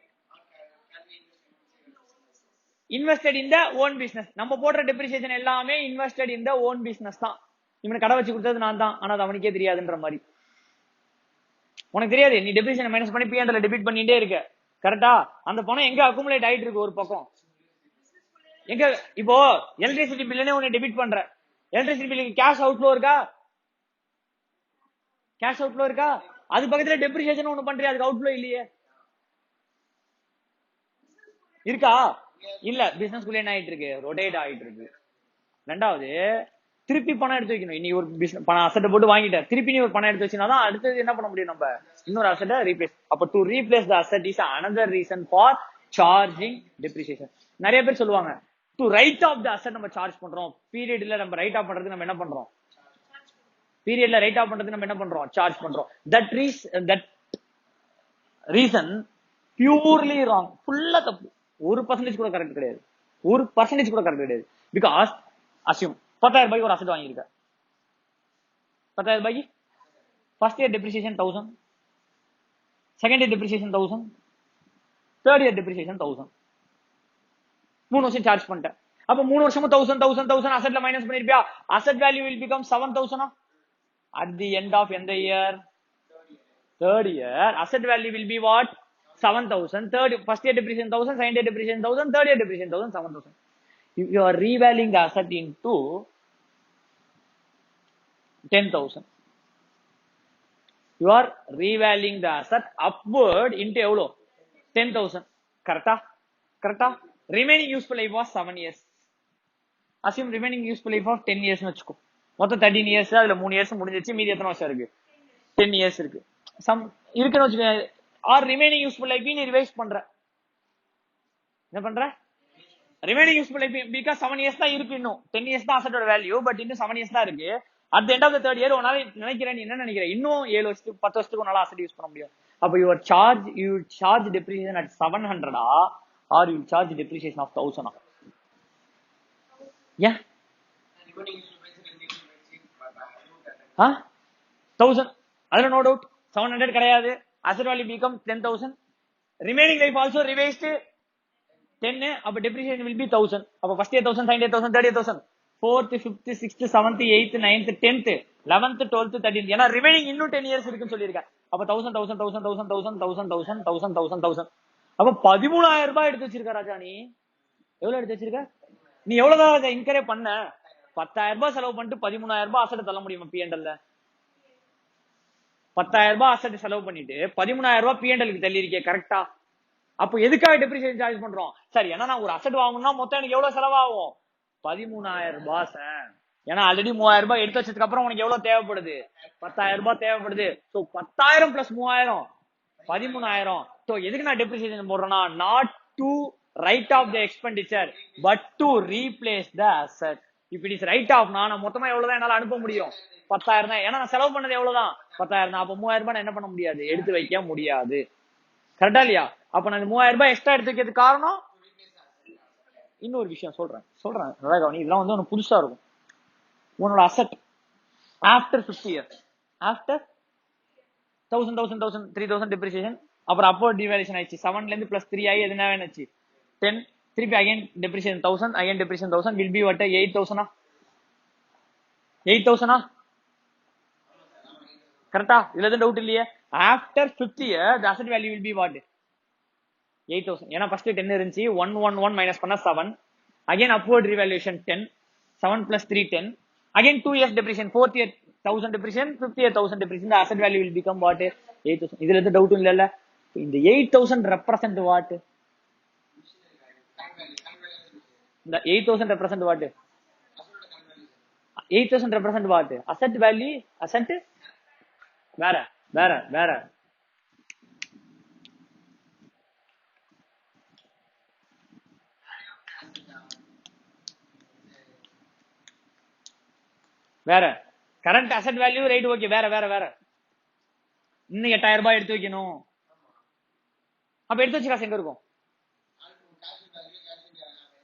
invested in the own business. நம்ம போடுற depreciation எல்லாமே invested in the own business தான். இவனை கடை வச்சு கொடுத்தது நான் தான். ஆனா அது அவனுக்கே தெரியாதுன்ற மாதிரி. உனக்கு தெரியாது நீ depreciation மைனஸ் பண்ணி P&L டெபிட் பண்ணிட்டே இருக்க. கரெக்டா. அந்த பணம் எங்க அக்குமுலேட் ஆயிட்டு இருக்கு ஒரு பக்கம். எங்க இப்போ எலக்ட்ரிசிட்டி பில்லுனே உன்னை டெபிட் பண்ற. எலக்ட்ரிசிட்டி பில்லுக்கு கேஷ் அவுட்ஃப்ளோ இருக்கா கேஷ் அவுட்ஃப்ளோ இருக்கா. அது பக்கத்துல டெப்ரிசியேஷன் ஒண்ணு பண்றியா அதுக்கு அவுட்ஃப்ளோ இல்லையே இருக்கா இல்ல. பிசினஸ்க்குள்ள என்ன ஆயிட்டு இருக்கு ரொட்டேட் ஆயிட்டு இருக்கு. ரெண்டாவது திருப்பி பணம் எடுத்து வைக்கணும். இன்னைக்கு ஒரு பிசினஸ் பணம் அசட்டை போட்டு வாங்கிட்ட திருப்பி நீ ஒரு பணம் எடுத்து வச்சுனாதான் அடுத்தது என்ன பண்ண முடியும் நம்ம இன்னொரு அசட்டை ரீப்ளேஸ். அப்ப to replace the asset is another reason for charging depreciation. நிறைய பேர் சொல்லுவாங்க to write off the asset நம்ம சார்ஜ் பண்றோம். பீரியட்ல நம்ம ரைட் ஆஃப் பண்றதுக்கு நம்ம என்ன பண்றோம் பீரியட்ல ரைட் ஆஃப் பண்றதுக்கு நம்ம என்ன பண்றோம் சார்ஜ் பண்றோம். That reason purely wrong. ஃபுல்லா தப்பு. 1% கூட கரெக்ட் கிடையாது. 1% கூட கரெக்ட் கிடையாது. பிகாஸ் அசியூம் 10,000 ரூபாய்க்கு ஒரு அசட் வாங்கியிருக்க. 10,000 ரூபாய்க்கு first year depreciation 1000, second year depreciation 1000, third year depreciation 1000. 3 வருஷம் சார்ஜ் பண்ணிட்டேன். அப்ப 3 வருஷமும் 1000 அசெட்ல மைனஸ் பண்ணிருப்பியா. Asset value will become 7,000 at the end of எந்த year third year. Asset value will be what 7,000. First year depreciation 1000, second year depreciation 1000, third year depreciation 1000, 7,000. you are revaluing the asset into 10,000. You are revaluing the asset upward into எவ்வளோ 10,000. கரெக்டா? கரெக்டா? Remaining useful life was 7 years. Assume remaining useful life of 10 years வச்சுக்கோ. மொத்தம் 13 years, அதுல 3 years முடிஞ்சிச்சு, மீதி எத்தனை வருஷம் இருக்கு? 10 years இருக்கு. சம் இருக்குன்னு வச்சுக்கோ. ஆர் ரிமைனிங் யூஸ்ஃபுல் லைஃப் நீ ரிவைஸ் பண்ற. என்ன பண்ற? Remaining useful life because 7 years தான் இருக்கு, இன்னும் 10 years தான் அசட்டோட வேல்யூ, பட் இன்னும் 7 years தான் இருக்கு. At the end of the third year உன்னால நினைக்கிறேன், என்ன நினைக்கிறேன், இன்னும் 7 வருஷத்துக்கு 10 வருஷத்துக்கு உன்னால அசட் யூஸ் பண்ண முடியும். அப்ப your charge depreciation at 700 are you charge depreciation of 1000. ஏன் 1000? அதுல நோ டவுட் 700 கிடையாது. Asset value become 10,000. Remaining life also revised 10. அப்ப டெப்ரிசியேஷன் வில் பி 1000. அப்ப first year 1000, second year 1000, third year 1000, 4th 5th 6th 7th 8th 9th 10th 11th 12th 13th. ஏன்னா remaining இன்னும் 10 years இருக்குன்னு சொல்லியிருக்கேன். அப்ப 1000 1000 1000 1000 1000 1000 1000 1000 1000 1000. அப்ப 13,000 ரூபாய் எடுத்து வச்சிருக்க ராஜா. நீ எவ்வளவு எடுத்து வச்சிருக்க? நீ எவ்வளவுதான் இன்கரே பண்ண? 10,000 ரூபாய் செலவு பண்ணிட்டு 13,000 ரூபாய் அசட் தள்ள முடியுமா P&L? 10,000 ரூபாய் அசட் செலவு பண்ணிட்டு 13,000 ரூபாய் P&L தள்ளி இருக்கே, கரெக்டா? அப்போ எதுக்காக டெப்ரிசியேஷன் சார்ஜ் பண்றோம்? சரி, ஏன்னா நான் ஒரு அசட் வாங்கணும்னா மொத்தம் எனக்கு எவ்வளவு செலவாகும்? 13,000 ரூபாய். ஏன்னா ஆல்ரெடி 3,000 ரூபாய் எடுத்து வச்சதுக்கு அப்புறம் உனக்கு எவ்வளவு தேவைப்படுது? 10,000 ரூபாய் தேவைப்படுது. So 10,000 plus 3,000 13,000. சோ எதுக்கு நான் டெப்ரிசியேஷன் போடுறேன்னா, not to write off the expenditure but to replace the asset. இப்ப இட் இஸ் ரைட் ஆஃப், நான் மொத்தமா எவ்வளவுதான் என்னால அனுப்ப முடியும்? 10,000 தான். ஏன்னா நான் செலவு பண்ணது எவ்வளவுதான்? 10,000 தான். அப்ப 3,000 ரூபாய் என்ன பண்ண முடியாது? எடுத்து வைக்க முடியாது. கரெக்டா இல்லையா? அப்ப நான் 3,000 ரூபாய் எக்ஸ்ட்ரா எடுத்து வைக்கிறதுக்கு காரணம் இன்னொரு விஷயம் சொல்றேன். நல்லா கவனி, இதெல்லாம் வந்து உனக்கு புதுசா இருக்கும். உன்னோட asset after 50 years, after 1000 1000 1000 3000 depreciation, அப்புறம் அப்போர்ட் டிவேல்யூஷன் ஆயிடுச்சு. 7ல இருந்து பிளஸ் 3 ஆகி எதுனா வேணுச்சு 10, திருப்பி again depreciation 1000, again depreciation 1000 will be what? 8,000. 8,000 கரெக்டா? இதுல எதுவும் டவுட் இல்லையே. After 50 years the asset value will be what? 8,000. ஏன்னா ஃபர்ஸ்ட் 10 இருந்துச்சு, 111 மைனஸ் பண்ணா 7, again upward revolution 10, 7 plus 3 10, again 2 years depreciation, 4th year 1000 depreciation, 5th year 1000 depreciation, the asset value will become what? 8,000. இதுல எந்த டவுட்டும் இல்லல்ல. இந்த 8,000 represent what? இந்த 8,000 represent what? 8,000 represent what? Asset value. Asset வேற வேற வேற வேற current asset value right, okay. வேற வேற வேற இன்னும் 8,000 ரூபாய் எடுத்து வைக்கணும். அப்ப எடுத்து வச்சு காசு எங்க இருக்கும்?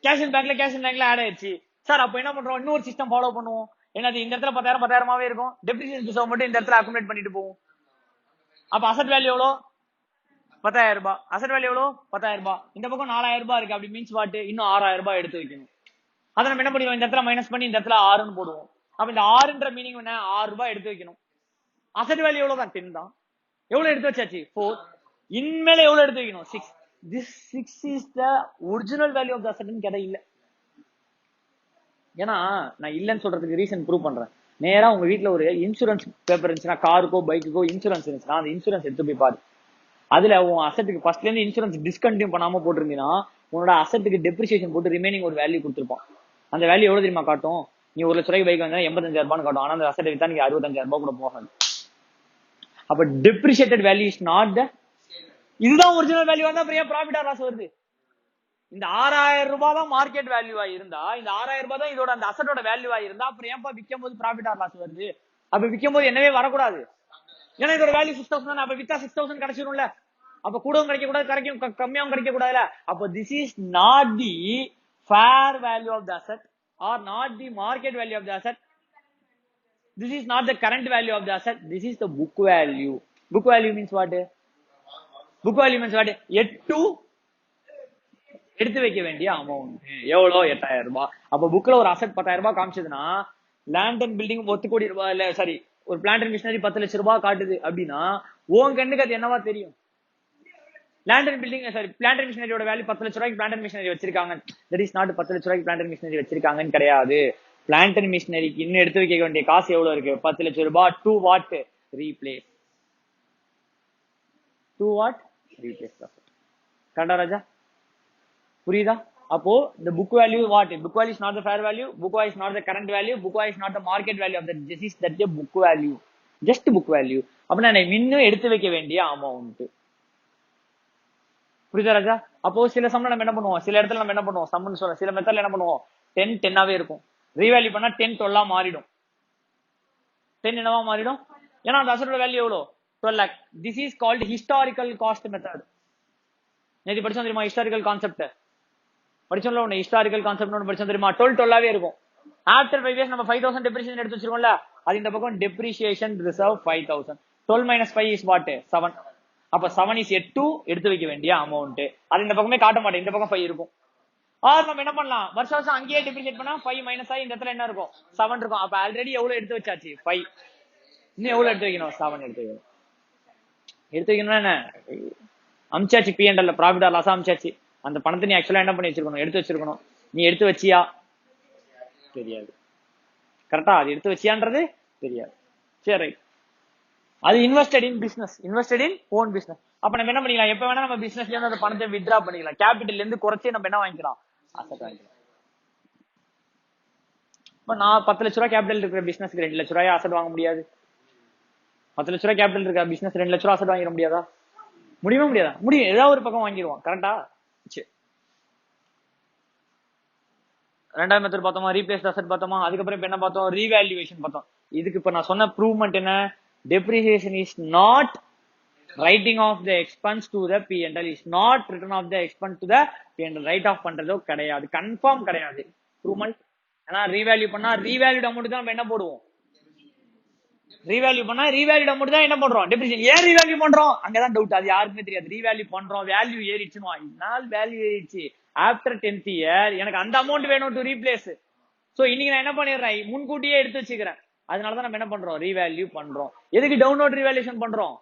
கேஷ் இன் பேங்க்ல ஆட் ஆயிடுச்சு சார். அப்ப என்ன பண்றோம்? இன்னொரு சிஸ்டம் ஃபாலோ பண்ணுவோம். என்னது? இந்த இடத்துல 10,000 10,000 இருக்கும், டெப்ரிசியேஷன் ரிசர்வ் மட்டும் இந்த இடத்துல அக்குமுலேட் பண்ணிட்டு போவோம். அப்ப அசெட் வேல்யூ எவ்வளோ? 10,000 ரூபாய். அசெட் வேல்யூ எவ்வளோ? 10,000 ரூபாய். இந்த பக்கம் 4,000 ரூபாய் இருக்கு. அப்படி மீன்ஸ் வாட்? இன்னும் 6,000 ரூபாய் எடுத்து வைக்கணும். அதை நம்ம என்ன பண்ணுவோம்? இந்த இடத்துல மைனஸ் பண்ணி இந்த இடத்துல 6ன்னு போடுவோம். அப்ப இந்த 6ன்ற மீனிங் என்ன? 6 ரூபாய் எடுத்து வைக்கணும். அசெட் வேல்யூ எவ்வளவு தான்? 10 தான். எவ்வளவு எடுத்து வச்சாச்சு? 4. இன்மேல எவ்வளவு எடுத்து வைக்கணும்? 6. This 6 is the original value of the asset ன்னு கேட்டா இல்ல. ஏன்னா நான் இல்லன்னு சொல்றதுக்கு ரீசன் ப்ரூவ் பண்றேன். நேரா உங்க வீட்டுல ஒரு இன்சூரன்ஸ் பேப்பர் இருந்துச்சுன்னா, காருக்கோ பைக்குக்கோ இன்சூரன்ஸ் இருந்துச்சுன்னா, அந்த இன்சூரன்ஸ் எடுத்து போய் பாரு. அதுல உன் அசெட்டுக்கு ஃபர்ஸ்ட்ல இருந்து இன்சூரன்ஸ் டிஸ்கண்டினியூ பண்ணாம போட்டிருந்தீங்கன்னா, உன்னோட அசெட்டுக்கு டெப்ரிசியேஷன் போட்டு ரிமைனிங் ஒரு வேல்யூ கொடுத்துருப்பான். அந்த வேல்யூ எவ்வளவு தெரியுமா காட்டும்? நீ 1 லட்ச ரூபாய்க்கு பைக் வாங்கினா 85,000 ரூபாய் காட்டும். ஆனா அந்த அசெட் வித்தா நீங்க 65,000 ரூபாய் கூட போகாது. அப்ப டெப்ரிசியேட்டட் வேல்யூ இஸ் நாட் த, இதுதான் ஒரிஜினல் வேல்யூ. வந்தா அப்புறம் ஏன் ப்ராஃபிட் ஆர் லாஸ் வருது? இந்த 6,000 ரூபாய் தான் மார்க்கெட் வேல்யூவா இருந்தா, இந்த 6,000 ரூபாய் தான் இதோட அந்த அசட்டோட வேல்யூவா இருந்தா, அப்புறம் ஏன்பா விற்கும் போது ப்ராஃபிட் ஆர் லாஸ் வருது? அப்ப விற்கும் போது என்னவே வரக்கூடாது. ஏன்னா இதோட வேல்யூ 6,000 தான். அப்ப வித்தா 6,000 கிடைச்சிரும்ல. அப்ப கூடவும் கிடைக்க கூடாது, கம்மியாவும் கிடைக்க கூடாதுல. அப்ப this is not the fair value of the asset or not the market value of the asset. This is not the current value of the asset. This is the book value. Book value means what? Book value means what? எடுத்து வைக்க வேண்டிய amount எவ்வளோ? 8,000 ரூபாய். அப்ப புக்ல ஒரு asset 10,000 ரூபாய் காமிச்சதுன்னா, land and building 10 கோடி ரூபாய் இல்ல, சாரி, ஒரு பிளான்ட் அண்ட் மிஷினரி 10 லட்சம் ரூபாய் காட்டுது அப்படின்னா, உன் கண்ணுக்கு அது என்னவா தெரியும்? Land and building sorry plant and மிஷினரியோட வேல்யூ 10 லட்ச ரூபாய்க்கு பிளான்ட் அண்ட் மிஷினரி வச்சிருக்காங்க. தட் இஸ் நாட் 10 லட்ச ரூபாய்க்கு பிளான்ட் அண்ட் மிஷினரி வச்சிருக்காங்கன்னு கிடையாது. பிளான்ட் அண்ட் மிஷினரிக்கு இன்னும் எடுத்து வைக்க வேண்டிய காசு எவ்வளவு இருக்கு? 10 லட்சம் ரூபாய். To what? Replace. To what? Replace. கரெக்டா ராஜா? புரியுதா? அப்போ இந்த book value what? Book value is not the fair value, book value is not the current value, book value is not the market value of that this is that the book value. Just book value. அப்ப நான் இன்னும் எடுத்து வைக்க வேண்டிய amount. புரியுதா ராஜா? அப்போ சில சம்ல நம்ம என்ன பண்ணுவோம், சில இடத்துல நம்ம என்ன பண்ணுவோம், சம்னு சொல்ல சில மெத்தட்ல என்ன பண்ணுவோம், 10 10ஆவே இருக்கும். ரீவேல்யூ பண்ணா 10 12ஆ மாறிடும். 10 என்னவா மாறிடும்? ஏன்னா அந்த அசட்டோட வேல்யூ எவ்வளோ? 12 lakh. This is called historical cost method. நேற்று படிச்சோம் தெரியுமா ஹிஸ்டாரிக்கல் கான்செப்ட்? படிச்சோம்ல ஒன்று ஹிஸ்டாரிக்கல் கான்செப்ட் ஒன்று படிச்சோம் தெரியுமா? 12 12ஆவே இருக்கும். ஆஃப்டர் 5 years நம்ம 5000 டெப்ரிசியேஷன் எடுத்து வச்சிருக்கோம்ல, அது இந்த பக்கம் depreciation reserve 5000. 12 minus 5 is what? 7. அப்ப 7 is 8 எடுத்து வைக்க வேண்டிய அமௌண்ட். அது இந்த பக்கமே காட்ட மாட்டேன், இந்த பக்கம் 5 இருக்கும். ஆர் நம்ம என்ன பண்ணலாம், வருஷம் வருஷம் அங்கேயே டெப்ரிசியேட் பண்ணா 5 மைனஸ் ஆகி இந்த இடத்துல என்ன இருக்கும்? 7 இருக்கும். அப்ப ஆல்ரெடி எவ்வளவு எடுத்து வச்சாச்சு? 5. இன்னும் எவ்வளவு எடுத்து வைக்கணும்? 7 எடுத்து வைக்கணும். எடுத்து வைக்கணும்னா என்ன, அமிச்சாச்சு P&L ப்ராஃபிட் ஆர் லாஸ் அமிச்சாச்சு. அந்த பணத்தை நீ ஆக்சுவலா என்ன பண்ணி வச்சிருக்கணும்? எடுத்து வச்சிருக்கணும். நீ எடுத்து வச்சியா? தெரியாது. கரெக்டா? அது எடுத்து வச்சியான்றது தெரியாது. சரி ரைட். அது invested in business, invested in own business. அப்ப நம்ம என்ன பண்ணிக்கலாம், எப்ப வேணா நம்ம பிசினஸ்ல இருந்து அந்த பணத்தை வித்ட்ரா பண்ணிக்கலாம். கேபிட்டல்ல இருந்து குறைச்சி நம்ம என்ன வாங்கிக்கலாம்? அசெட் வாங்கிக்கலாம். இப்ப நான் 10 லட்ச ரூபாய் கேபிட்டல் இருக்கிற பிசினஸ்க்கு 2 லட்ச ரூபாய் அசெட் வாங்க முடியாது. 10 லட்ச ரூபாய் கேபிட்டல் இருக்கிற பிசினஸ் 2 லட்ச ரூபாய் அசெட் வாங்கிட முடியாதா? முடியவே முடியாதா? முடியும். ஏதாவது ஒரு பக்கம் வாங்கிடுவோம். கரெக்டா? சரி. ரெண்டாவது மெத்தட் பார்த்தோமா, ரீப்ளேஸ் அசெட் பார்த்தோமா. அதுக்கப்புறம் இப்ப என்ன பார்த்தோம்? ரீவேல்யூவேஷன் பார்த்தோம். இதுக்கு இப்ப நான் சொன்ன ப்ரூவ்மெண்ட் என்ன? depreciation is not writing off the expense to the P&L, is not written off the expense to the P&L. Write off பண்றதோ கிடையாது, கன்ஃபார்ம் கிடையாது. ப்ரூவ்மெண்ட். ஏன்னா ரீவேல்யூ பண்ணா ரீவேல்யூட் அமௌண்ட் தான் நம்ம என்ன போடுவோம்? ரீவேல்யூ பண்ணா ரீவேல்யூட் அமௌண்ட் தான் என்ன பண்றோம்? டெப்ரிசியேஷன். ஏன் ரீவேல்யூ பண்றோம்? அங்கதான் டவுட். அது யாருக்குமே தெரியாது. ரீவேல்யூ பண்றோம், வேல்யூ ஏறிச்சுமா, நாள் வேல்யூ ஏறிச்சு. ஆஃப்டர் 10th year எனக்கு அந்த அமௌண்ட் வேணும் டு ரீப்ளேஸ். சோ இன்னைக்கு நான் என்ன பண்ணிடுறேன், முன்கூட்டியே எடுத்து வச்சுக்கிறேன். அதனாலதான் நம்ம என்ன பண்றோம்? ரீவேல்யூ பண்றோம். எதுக்கு டவுன்லோட் ரீவேல்யூஷன் பண்றோம்?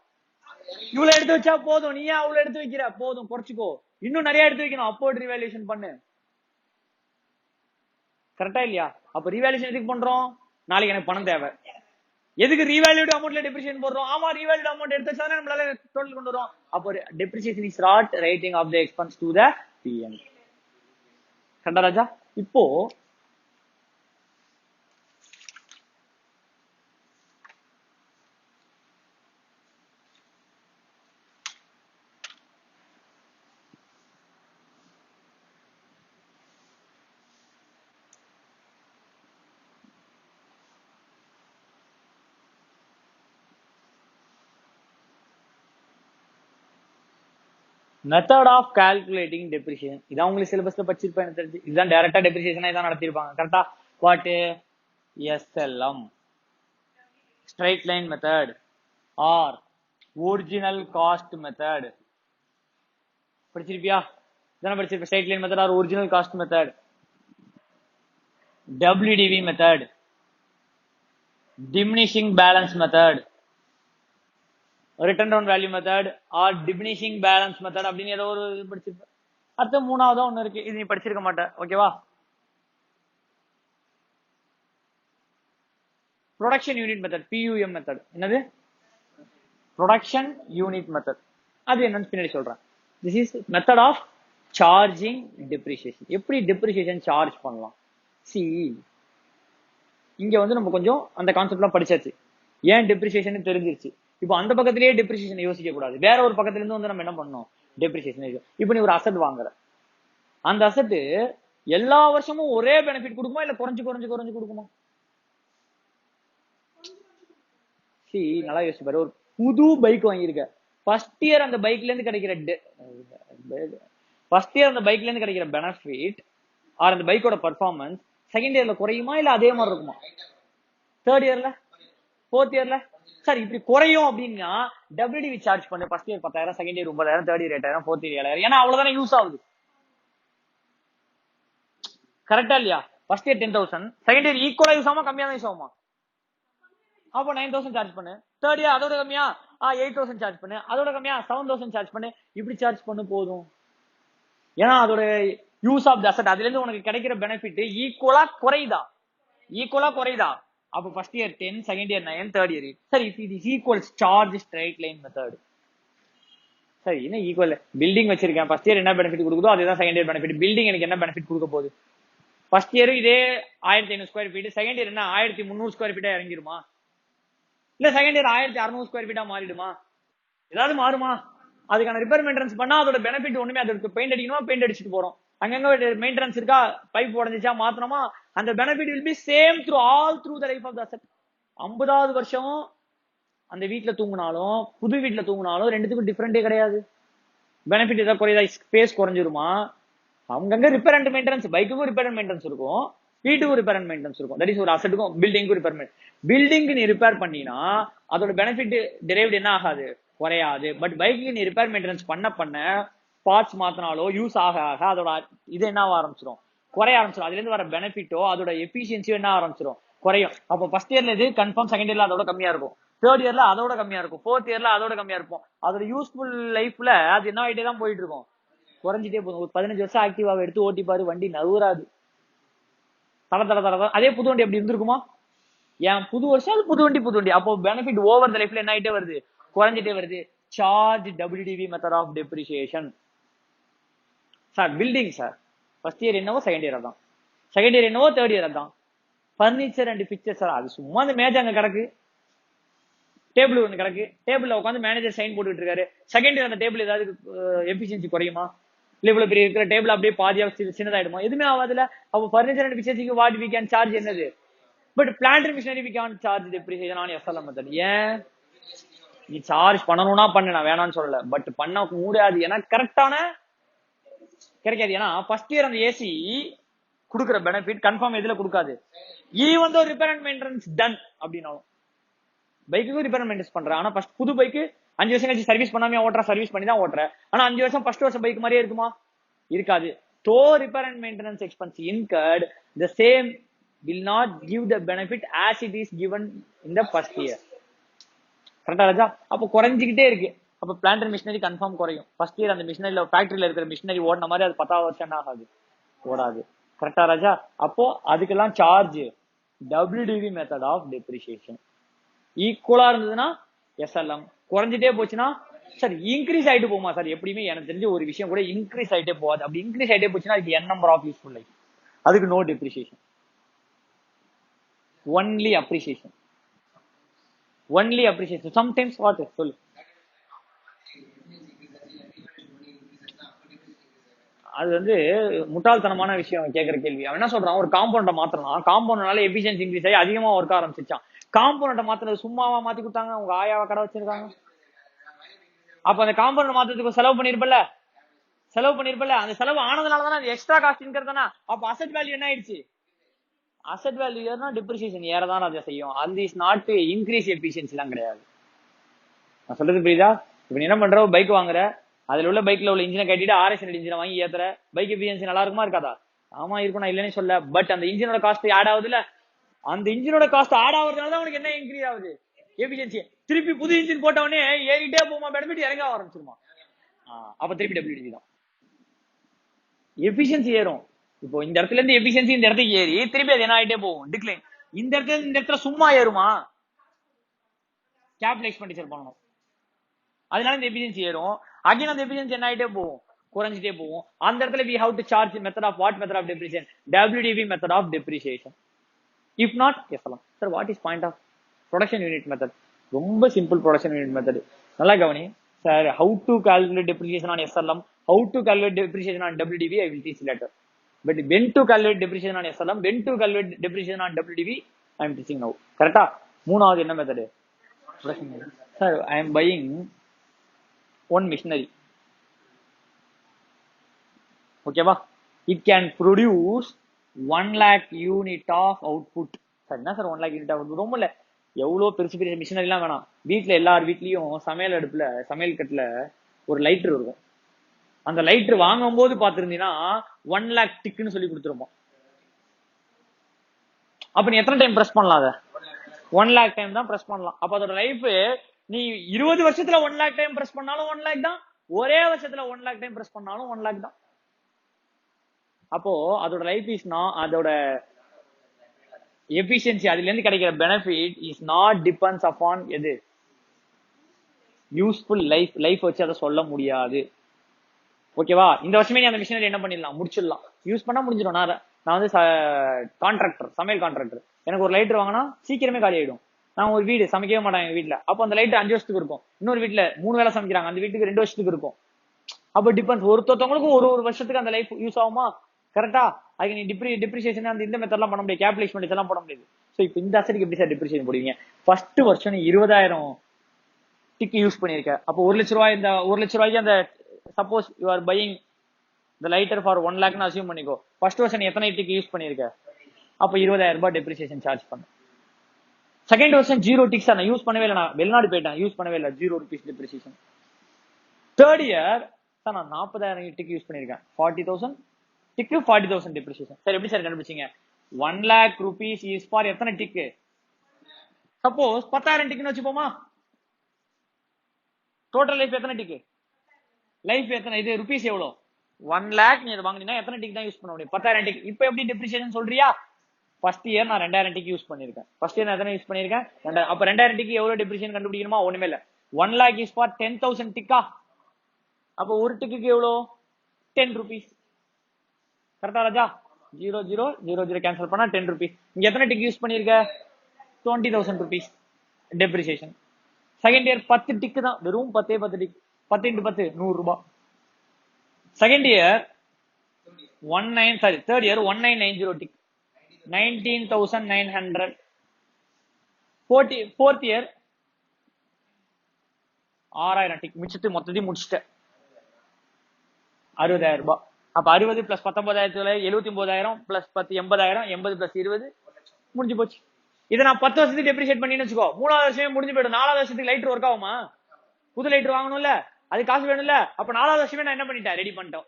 இவ்வளவு எடுத்து வச்சா போதும், நீயா அவ்வளவு எடுத்து வைக்கிற போதும், குறைச்சிக்கோ. இன்னும் நிறைய எடுத்து வைக்கணும், அப்போர்ட் ரீவேல்யூஷன் பண்ணு. கரெக்டா இல்லையா? அப்ப ரீவேல்யூஷன் எதுக்கு பண்றோம்? நாளைக்கு எனக்கு பணம் தேவை. எதுக்கு ரீவேல்யூட் அமௌண்ட்ல டெப்ரிசியேஷன் போடுறோம்? ஆமா, ரீவேல்யூட் அமௌண்ட் எடுத்து வச்சா நம்மளால டோட்டல் கொண்டு வரோம். அப்போ depreciation is not writing off the expense to the P&L. கரெக்டா ராஜா? இப்போ மெத்தட் ஆஃப் கால்குலேட்டிங் டெப்ரிசியேஷன். இதான் உங்களுக்கு சிலபஸ்ல படிச்சிருப்பேன் எனக்கு தெரிஞ்சு. இதுதான் டைரக்டா டெப்ரிசியேஷனா இதான் நடத்திருப்பாங்க. கரெக்டா? What? SLM, straight line method or original cost method. படிச்சிருப்பியா? இதான் படிச்சிருப்பேன். Straight line method or original cost method. WDV method, diminishing balance method, written down value method or diminishing balance method அப்படின்னு ஏதோ ஒரு படிச்சிருப்பேன். அடுத்து மூணாவதா ஒண்ணு இருக்கு, இது நீ படிச்சிருக்க மாட்டேன். ஓகேவா? Production unit method, PUM method. என்னது? Production unit method. அது என்னன்னு பின்னாடி சொல்றேன். This is method of charging depreciation. எப்படி டெப்ரிசியேஷன் சார்ஜ் பண்ணலாம்? சி, இங்க வந்து நம்ம கொஞ்சம் அந்த கான்செப்ட்லாம் படிச்சாச்சு. ஏன் டெப்ரிசியேஷன் தெரிஞ்சிருச்சு. இப்போ அந்த பக்கத்திலேயே டெப்ரிசியேஷன் யோசிக்க கூடாது. வேற ஒரு பக்கத்துல இருந்து வந்து நம்ம என்ன பண்ணணும்? டெப்ரிசியேஷன். இப்போ நீ ஒரு அசெட் வாங்குற, அந்த அசெட் எல்லா வருஷமும் ஒரே பெனிஃபிட் கொடுக்குமா, இல்ல குறைஞ்சு குறைஞ்சு குறைஞ்சு கொடுக்குமா? சி, நல்லா யோசிச்சு பாரு. ஒரு புது பைக் வாங்கியிருக்க, ஃபர்ஸ்ட் இயர் அந்த பைக்ல இருந்து கிடைக்கிற பெனிஃபிட் ஆர் அந்த பைக்கோட பர்ஃபார்மன்ஸ் செகண்ட் இயர்ல குறையுமா, இல்ல அதே மாதிரி இருக்குமா? தேர்ட் இயர்ல, ஃபோர்த் இயர்ல சார் இப்படி குறையும் அப்படின்னா WDV சார்ஜ் பண்ணு. First year 10,000, second year 9,000, third year 8,000, fourth year 7,000. ஏன்னா அவ்வளவுதானே யூஸ் ஆகுது. கரெக்டா இல்லையா? ஃபர்ஸ்ட் இயர் 10,000, செகண்ட் இயர் ஈக்குவலா யூஸ் ஆகுமா, கம்மியா தான் யூஸ் ஆகுமா? அப்போ 9,000 சார்ஜ் பண்ணு. தேர்ட் இயர் அதோட கம்மியா, 8,000 சார்ஜ் பண்ணு, அதோட கம்மியா 7,000 சார்ஜ் பண்ணு, இப்படி சார்ஜ் பண்ணு போதும். ஏன்னா அதோட யூஸ் ஆஃப் த அசெட், அதுல இருந்து உனக்கு கிடைக்கிற பெனிஃபிட் ஈக்குவலா குறையுதா. அப்ப first year 10, second year 9, third year 8. சரி, இது equals charge straight line method. சரி, என்ன ஈக்குவல்? பில்டிங் வச்சிருக்கேன், ஃபர்ஸ்ட் இயர் என்ன பெனிஃபிட் கொடுக்குதோ அதுதான் செகண்ட் இயர் பெனிஃபிட். பில்டிங் எனக்கு என்ன பெனிஃபிட் கொடுக்க போகுது? ஃபர்ஸ்ட் இயர் இதே 1500 ஸ்கொயர் ஃபீட், செகண்ட் இயர் என்ன 1300 ஸ்கொயர் ஃபீட்டா இறங்கிருமா? இல்ல செகண்ட் இயர் 1600 ஸ்கொயர் ஃபீட்டா மாறிடுமா? ஏதாவது மாறுமா? அதுக்கான ரிப்பேர் மெயின்டெனன்ஸ் பண்ணா அதோட பெனிஃபிட் ஒண்ணுமே. அதுக்கு பெயிண்ட் அடிக்கணுமா, பெயிண்ட் அடிச்சுட்டு போறோம். அங்கங்க மெயின்டெனன்ஸ் இருக்கா, பைப் உடஞ்சிச்சா மாத்தணுமா, அந்த benefit will be same through the life of the asset. 50வது வருஷம் அந்த வீட்டுல தூங்கினாலும் புது வீட்டுல தூங்கினாலும் ரெண்டுத்துக்கும் டிஃபரெண்டே கிடையாது. பெனிஃபிட் ஏதாவது குறையுதா? ஸ்பேஸ் குறைஞ்சிருமா? அங்கங்க ரிப்பேர் அண்ட் மெயின்டெனன்ஸ், பைக்குக்கும் ரிப்பேர் அண்ட் மெயின்டெனன்ஸ் இருக்கும், வீட்டுக்கும் ரிப்பேர் அண்ட் மெயின்டெனன்ஸ் இருக்கும். தட் இஸ் ஒரு அசெட்டுக்கும் பில்டிங்க்கும் ரிப்பேர். பில்டிங் நீ ரிப்பேர் பண்ணினா அதோட பெனிஃபிட் டெரைவ்ட் என்ன ஆகாது, குறையாது. பட் பைக்கு நீ ரிப்பேர் மெயின்டெனன்ஸ் பண்ண பார்ட்ஸ் மாத்தினாலோ யூஸ் ஆக அதோட இது என்ன ஆரம்பிச்சிடும், குறைய ஆரம்பிச்சிடும். அதுல இருந்து வர பெனிஃபிட்டோ அதோட எஃபிஷியன்சியோ என்ன ஆரம்பிச்சிடும், குறையும். அப்போ ஃபர்ஸ்ட் இயர்ல இது கன்ஃபார்ம், செகண்ட் இயர்ல அதோட கம்மியா இருக்கும், தேர்ட் இயர்ல அதோட கம்மியா இருக்கும், ஃபோர்த் இயர்ல அதோட கம்மியா இருக்கும். அதோட யூஸ்ஃபுல் லைஃப்ல அது என்ன ஆகிட்டே தான் போயிட்டு இருக்கும், குறைஞ்சிட்டே போகும். ஒரு 15 வருஷம் ஆக்டிவாவை எடுத்து ஓட்டி பாரு, வண்டி நவுறாது, தட. அதே புது வண்டி எப்படி இருந்திருக்குமா? ஏன் புது வருஷம் அது புது வண்டி. அப்போ பெனிஃபிட் ஓவர் த லைஃப்ல என்ன ஆகிட்டே வருது, குறைஞ்சிட்டே வருது. Charge WDV method of depreciation. Sir building sir first year என்னவோ செகண்ட் இயர் தான், செகண்ட் இயர் என்னவோ தேர்ட் இயர் தான். பர்னிச்சர் அண்ட் பிக்சர் சார் அது சும்மா அந்த மேஜ் அங்க கிடக்கு, டேபிள் ஒன்று கிடக்கு, டேபிள்ல உட்காந்து மேனேஜர் சைன் போட்டுட்டு இருக்காரு. செகண்ட் இயர் அந்த டேபிள் ஏதாவது எஃபிஷியன்சி குறையுமா? இல்ல இவ்வளவு பெரிய இருக்கிற டேபிள் அப்படியே பாதியா சின்னதாயிடுமா? எதுவுமே ஆகாதுல. அப்போ பர்னிச்சர் அண்ட் பிக்சர்ஸுக்கு வாட் வி கேன் சார்ஜ் என்னது, but plant and machinery we can charge depreciation on SLM method. ஏன் நீ சார்ஜ் பண்ணணும்னா பண்ணு, நான் வேணாம்னு சொல்லல, பட் பண்ண முடியாது. ஏன்னா கரெக்டான கிடைக்காது. ஏன்னா ஃபர்ஸ்ட் இயர் அந்த ஏசி கொடுக்குற பெனிஃபிட் கன்ஃபார்ம் எதுல கொடுக்காது. Even though repair and maintenance ton அப்படின்னாலும் பைக்குக்கு ரிப்பேர் மெயின்டெனன்ஸ் பண்ற. ஆனா ஃபர்ஸ்ட் புது பைக்கு 5 வருஷம் கழிச்சு சர்வீஸ் பண்ணாம ஓட்டுற, சர்வீஸ் பண்ணி தான் ஓட்டுற. ஆனா 5 வருஷம் ஃபர்ஸ்ட் வருஷம் பைக் மாதிரியே இருக்குமா? இருக்காது. தோ repair and maintenance expense incurred, the same will not give the benefit as it is given in the first year. கரெக்டா ராஜா? அப்போ குறைஞ்சிக்கிட்டே இருக்கு. அப்போ பிளான்ட் அண்ட் மிஷினரி கன்ஃபார்ம் குறையும். ஃபர்ஸ்ட் இயர் அந்த மிஷினரியில ஃபேக்டரியில இருக்கிற மிஷினரி ஓடின மாதிரி அது 10வது வருஷம் ஆகாது, ஓடாது. கரெக்டா ராஜா? அப்போ அதுக்கெல்லாம் charge WDV method of depreciation. ஈக்குவலா இருந்ததுன்னா SLM, குறைஞ்சிட்டே போச்சுன்னா சார் இன்க்ரீஸ் ஆயிட்டு போமா சார்? எப்படியுமே எனக்கு தெரிஞ்ச ஒரு விஷயம் கூட இன்க்ரீஸ் ஆயிட்டே போகாது. அப்படி இன்க்ரீஸ் ஆயிட்டே போச்சுன்னா அதுக்கு n number of useful life, அதுக்கு no depreciation, only appreciation. Sometimes what சொல்லு. அது வந்து முட்டாள்தனமான விஷயம் கேட்கிற கேள்வி. அவன் என்ன சொல்றான், ஒரு காம்பவுண்ட மாத்திரம், காம்பவுண்ட்னால எஃபிஷியன்சி இன்க்ரீஸ் ஆகி அதிகமா ஒர்க் ஆரம்பிச்சிச்சான். காம்பவுண்ட மாத்தினது சும்மாவா மாத்தி கொடுத்தாங்க? உங்க ஆயாவா கடை வச்சிருக்காங்க? அப்ப அந்த காம்பவுண்ட் மாத்திரத்துக்கு செலவு பண்ணிருப்பல, அந்த செலவு ஆனதுனாலதானே அது எக்ஸ்ட்ரா காஸ்ட் இன்கிறதானா? அப்ப அசெட் வேல்யூ என்ன ஆயிடுச்சு? அசெட் வேல்யூ ஏறினா டெப்ரிசியேஷன் ஏறதான் அதை செய்யும். அது இஸ் நாட் இன்க்ரீஸ் எஃபிஷியன்சி எல்லாம் கிடையாது. நான் சொல்றது புரியுதா? இப்ப நீ என்ன பண்ற, பைக் வாங்குற, அதுல உள்ள பைக்ல உள்ள இன்ஜினை கட்டிட்டு RS இன்ஜினை வாங்கி ஏத்துற, பைக் எஃபிஷியன்சி நல்லா இருக்குமா இருக்காதா? ஆமா இருக்கும், நான் இல்லைன்னு சொல்ல. பட் அந்த இன்ஜினோட காஸ்ட் ஆட் ஆகுதுல, அந்த இன்ஜினோட காஸ்ட் ஆட் ஆகுறதுனால உனக்கு என்ன இன்க்ரீஸ் ஆகுது, எஃபிஷியன்சி. திருப்பி புது இன்ஜின் போட்டவனே ஏறிட்டே போமா, பெனிஃபிட் இறங்க ஆரம்பிச்சிருமா? அப்ப திருப்பி WDV தான் எஃபிஷியன்சி ஏறும். இப்போ இந்த இடத்துல இருந்து எஃபிஷியன்சி இந்த இடத்துக்கு ஏறி திருப்பி அது என்ன ஆகிட்டே போகும், டிக்ளைன். இந்த இடத்துல சும்மா ஏறுமா? கேபிட்டல் எக்ஸ்பெண்டிச்சர் பண்ணணும், அதனால இந்த எஃபிஷியன்சி ஏறும். அகைன் அந்த எஃபிஷியன்சி என்ன ஆகிட்டே போகும், குறைஞ்சிட்டே போகும். அந்த இடத்துல we have to charge method of what method of depreciation, WDV method of depreciation. If not, SLM. Sir, what is point of production unit method? ரொம்ப சிம்பிள் ப்ரொடக்ஷன் யூனிட் மெத்தட். நல்லா கவனி sir. how to calculate depreciation on SLM, how to calculate depreciation on WDV I will teach later. But when to calculate depreciation on SLM, when to calculate depreciation on WDV I am teaching now. கரெக்டா? மூணாவது என்ன method? Sir I am buying one machinery. ஓகேவா? it can produce 1 lakh unit of output. Sir என்ன sir 1 lakh unit of output? ரொம்ப இல்ல, எவ்வளவு பெருசு பெரிய மிஷினரி எல்லாம் வேணாம். வீட்டுல எல்லார் வீட்லயும் சமையல் அடுப்புல, சமையல் கட்டுல ஒரு லைட்டர் இருக்கும். அந்த லைட்டர் வாங்கும் போது பாத்துருந்தீங்கன்னா 1 lakh டிக்குன்னு சொல்லி கொடுத்துருப்போம். அப்ப நீ எத்தனை டைம் பிரஸ் பண்ணலாம்? அதை 1 lakh டைம் தான் பிரஸ் பண்ணலாம். அப்ப அதோட லைஃப் நீ 20 வருஷத்துல 1 லேக் டைம் பிரஸ் பண்ணாலும் 1 லேக் தான், ஒரே வருஷத்துல 1 லேக் டைம் பிரஸ் பண்ணாலும் 1 லேக் தான். அப்போ அதோட லைஃப் இஸ் அதோட எபிஷியன்சி, அதுல இருந்து கிடைக்கிற benefit is not depends upon எது யூஸ்ஃபுல் லைஃப் வச்சு அதை சொல்ல முடியாது. ஓகேவா? இந்த வருஷமே நீ அந்த மிஷினரி என்ன பண்ணிடலாம், முடிச்சிடலாம், யூஸ் பண்ணா முடிஞ்சிடும். நான் வந்து கான்ட்ராக்டர், சமையல் கான்ட்ராக்டர். எனக்கு ஒரு லைட்டர் வாங்கினா சீக்கிரமே காலி ஆயிடும். நான் ஒரு வீடு சமைக்கவே மாட்டேன் எங்க வீட்டுல, அப்போ அந்த லைட் 5 வருஷத்துக்கு இருக்கும். இன்னொரு வீட்டுல 3 வேலை சமைக்கிறாங்க, அந்த வீட்டுக்கு 2 வருஷத்துக்கு இருக்கும். அப்போ டிபெண்ட்ஸ், ஒருத்தவங்களுக்கும் ஒரு வருஷத்துக்கு அந்த லைஃப் யூஸ் ஆகுமா? கரெக்டா? அதுக்கு நீ டிப்ரிசியேஷன் அந்த இந்த மெத்தட்லாம் பண்ண முடியாது, கேபிடேஷன் எல்லாம் போட முடியாது. ஸோ இப்போ இந்த அசெட்டுக்கு எப்படி சார் டிப்ரிசியேஷன் போடுவீங்க? ஃபர்ஸ்ட் வருஷம் நீ 20,000 டிக் யூஸ் பண்ணிருக்க, அப்போ 1 லட்ச ரூபாய், இந்த 1 லட்ச ரூபாய்க்கு அந்த suppose you are buying the lighter for 1 லேக்னு அசியூம் பண்ணிக்கோ. ஃபர்ஸ்ட் வருஷம் நீ எத்தனை டிக் யூஸ் பண்ணிருக்க, அப்போ 20,000 ரூபாய் டெப்ரிசியேஷன் சார்ஜ் பண்ண. செகண்ட் வருஷம் 0 டிக்ஸ், நான் யூஸ் பண்ணவே இல்லை, நான் வெளிநாடு போயிட்டேன், யூஸ் பண்ணவே இல்லை, 0 rupees depreciation. Third year sir நான் 40,000 டிக் யூஸ் பண்ணிருக்கேன், 40,000 டிக்கு 40,000 டெப்ரிசியேஷன். சார் எப்படி சார் கண்டுபிடிச்சீங்க? 1 lakh rupees இஸ் ஃபார் எத்தனை டிக்கு? சப்போஸ் 10,000 டிக்னு வச்சுப்போமா? டோட்டல் லைஃப் எத்தனை டிக்கு? லைஃப் எத்தனை, இது ருபீஸ் எவ்வளோ? 1 lakh நீ அதை வாங்கினீங்கன்னா எத்தனை டிக் தான் யூஸ் பண்ண முடியும்? 10,000 டிக். இப்போ எப்படி டெப்ரிசியேஷன் சொல்றியா? ஃபர்ஸ்ட் இயர் நான் 2,000 டிக் யூஸ் பண்ணிருக்கேன். ஃபர்ஸ்ட் இயர் நான் எத்தனை யூஸ் பண்ணிருக்கேன்? 2,000. அப்ப 2,000 டிக்கு எவ்வளவு டெப்ரிசியேஷன் கண்டுபிடிக்கணுமா? ஒண்ணுமே இல்ல, 1 lakh இஸ் ஃபார் 10,000 டிக்கா. அப்போ ஒரு டிக்கு எவ்வளோ? 10 rupees. கரெக்டா ராஜா? 0 0 0 0 கேன்சல் பண்ணா 10 rupees. இங்க எத்தனை டிக் யூஸ் பண்ணிருக்க? 20,000 rupees டெப்ரிசியேஷன். செகண்ட் இயர் 10 டிக்கு தான், வெறும் 10 டிக், 10 into 10 100 ரூபாய். Second year third year 1990 tick, 19,900. Fourth year 6,000 tick மிச்சத்து மொத்தத்தையும் முடிச்சுட்டேன், 60,000 ரூபாய். அப்ப 60 பிளஸ் 19,000 79,000 பிளஸ் 10 80,000, 80 பிளஸ் 20 முடிஞ்சு போச்சு. இதை நான் 10 வருஷத்துக்கு டெப்ரிசியேட் பண்ணின்னு வச்சுக்கோ, 3வது வருஷமே முடிஞ்சு போயிடும். 4வது வருஷத்துக்கு லைட்டர் ஒர்க் ஆகுமா? புது லைட்டர் வாங்கணும்ல, அது காசு வேணும்ல. அப்ப 4வது வருஷமே நான் என்ன பண்ணிட்டேன், ரெடி பண்ணிட்டோம்.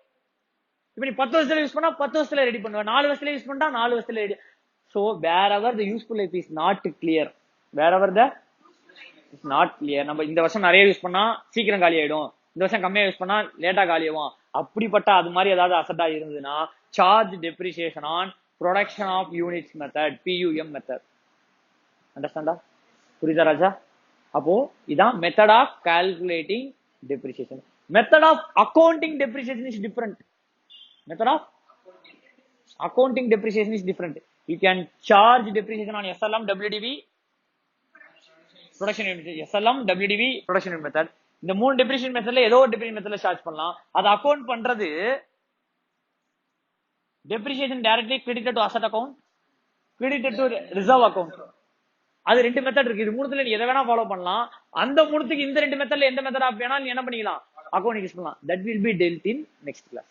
இப்ப நீ 10 வருஷத்துல யூஸ் பண்ணா 10 வருஷத்துல ரெடி பண்ணுவேன், 4 வருஷத்துல யூஸ் பண்ணா 4 வருஷத்துல ready. So wherever the useful life is not clear, wherever the is not clear. நம்ம இந்த வருஷம் நிறைய யூஸ் பண்ணா சீக்கிரம் காலி ஆயிடும், இந்த வருஷம் கம்மியா யூஸ் பண்ணா லேட்டா காலி ஆகும். அப்படிப்பட்ட அது மாதிரி ஏதாவது அசட்டா இருந்ததுன்னா charge depreciation on production of units method, PUM method. அண்டர்ஸ்டாண்டா? புரியுதா ராஜா? அப்போ இதான் method of calculating depreciation. Method of accounting depreciation is different. Method of accounting depreciation is different. You can charge depreciation on SLM, WDV, production unit, SLM, WDV, production unit method. இந்த 3 depreciation methodல ஏதோ ஒரு depreciation methodல charge பண்ணலாம். அது account பண்றது depreciation directly credited to asset account, credited to reserve account. அது 2 method இருக்கு. இது மூணுத்துல நீ எதை வேணா ஃபாலோ பண்ணலாம். அந்த மூணுத்துக்கு இந்த 2 மெத்தட்ல எந்த மெத்தட் வேணாலும் நீ என்ன பண்ணிக்கலாம், அக்கவுண்ட் யூஸ் பண்ணலாம். That will be dealt in next class.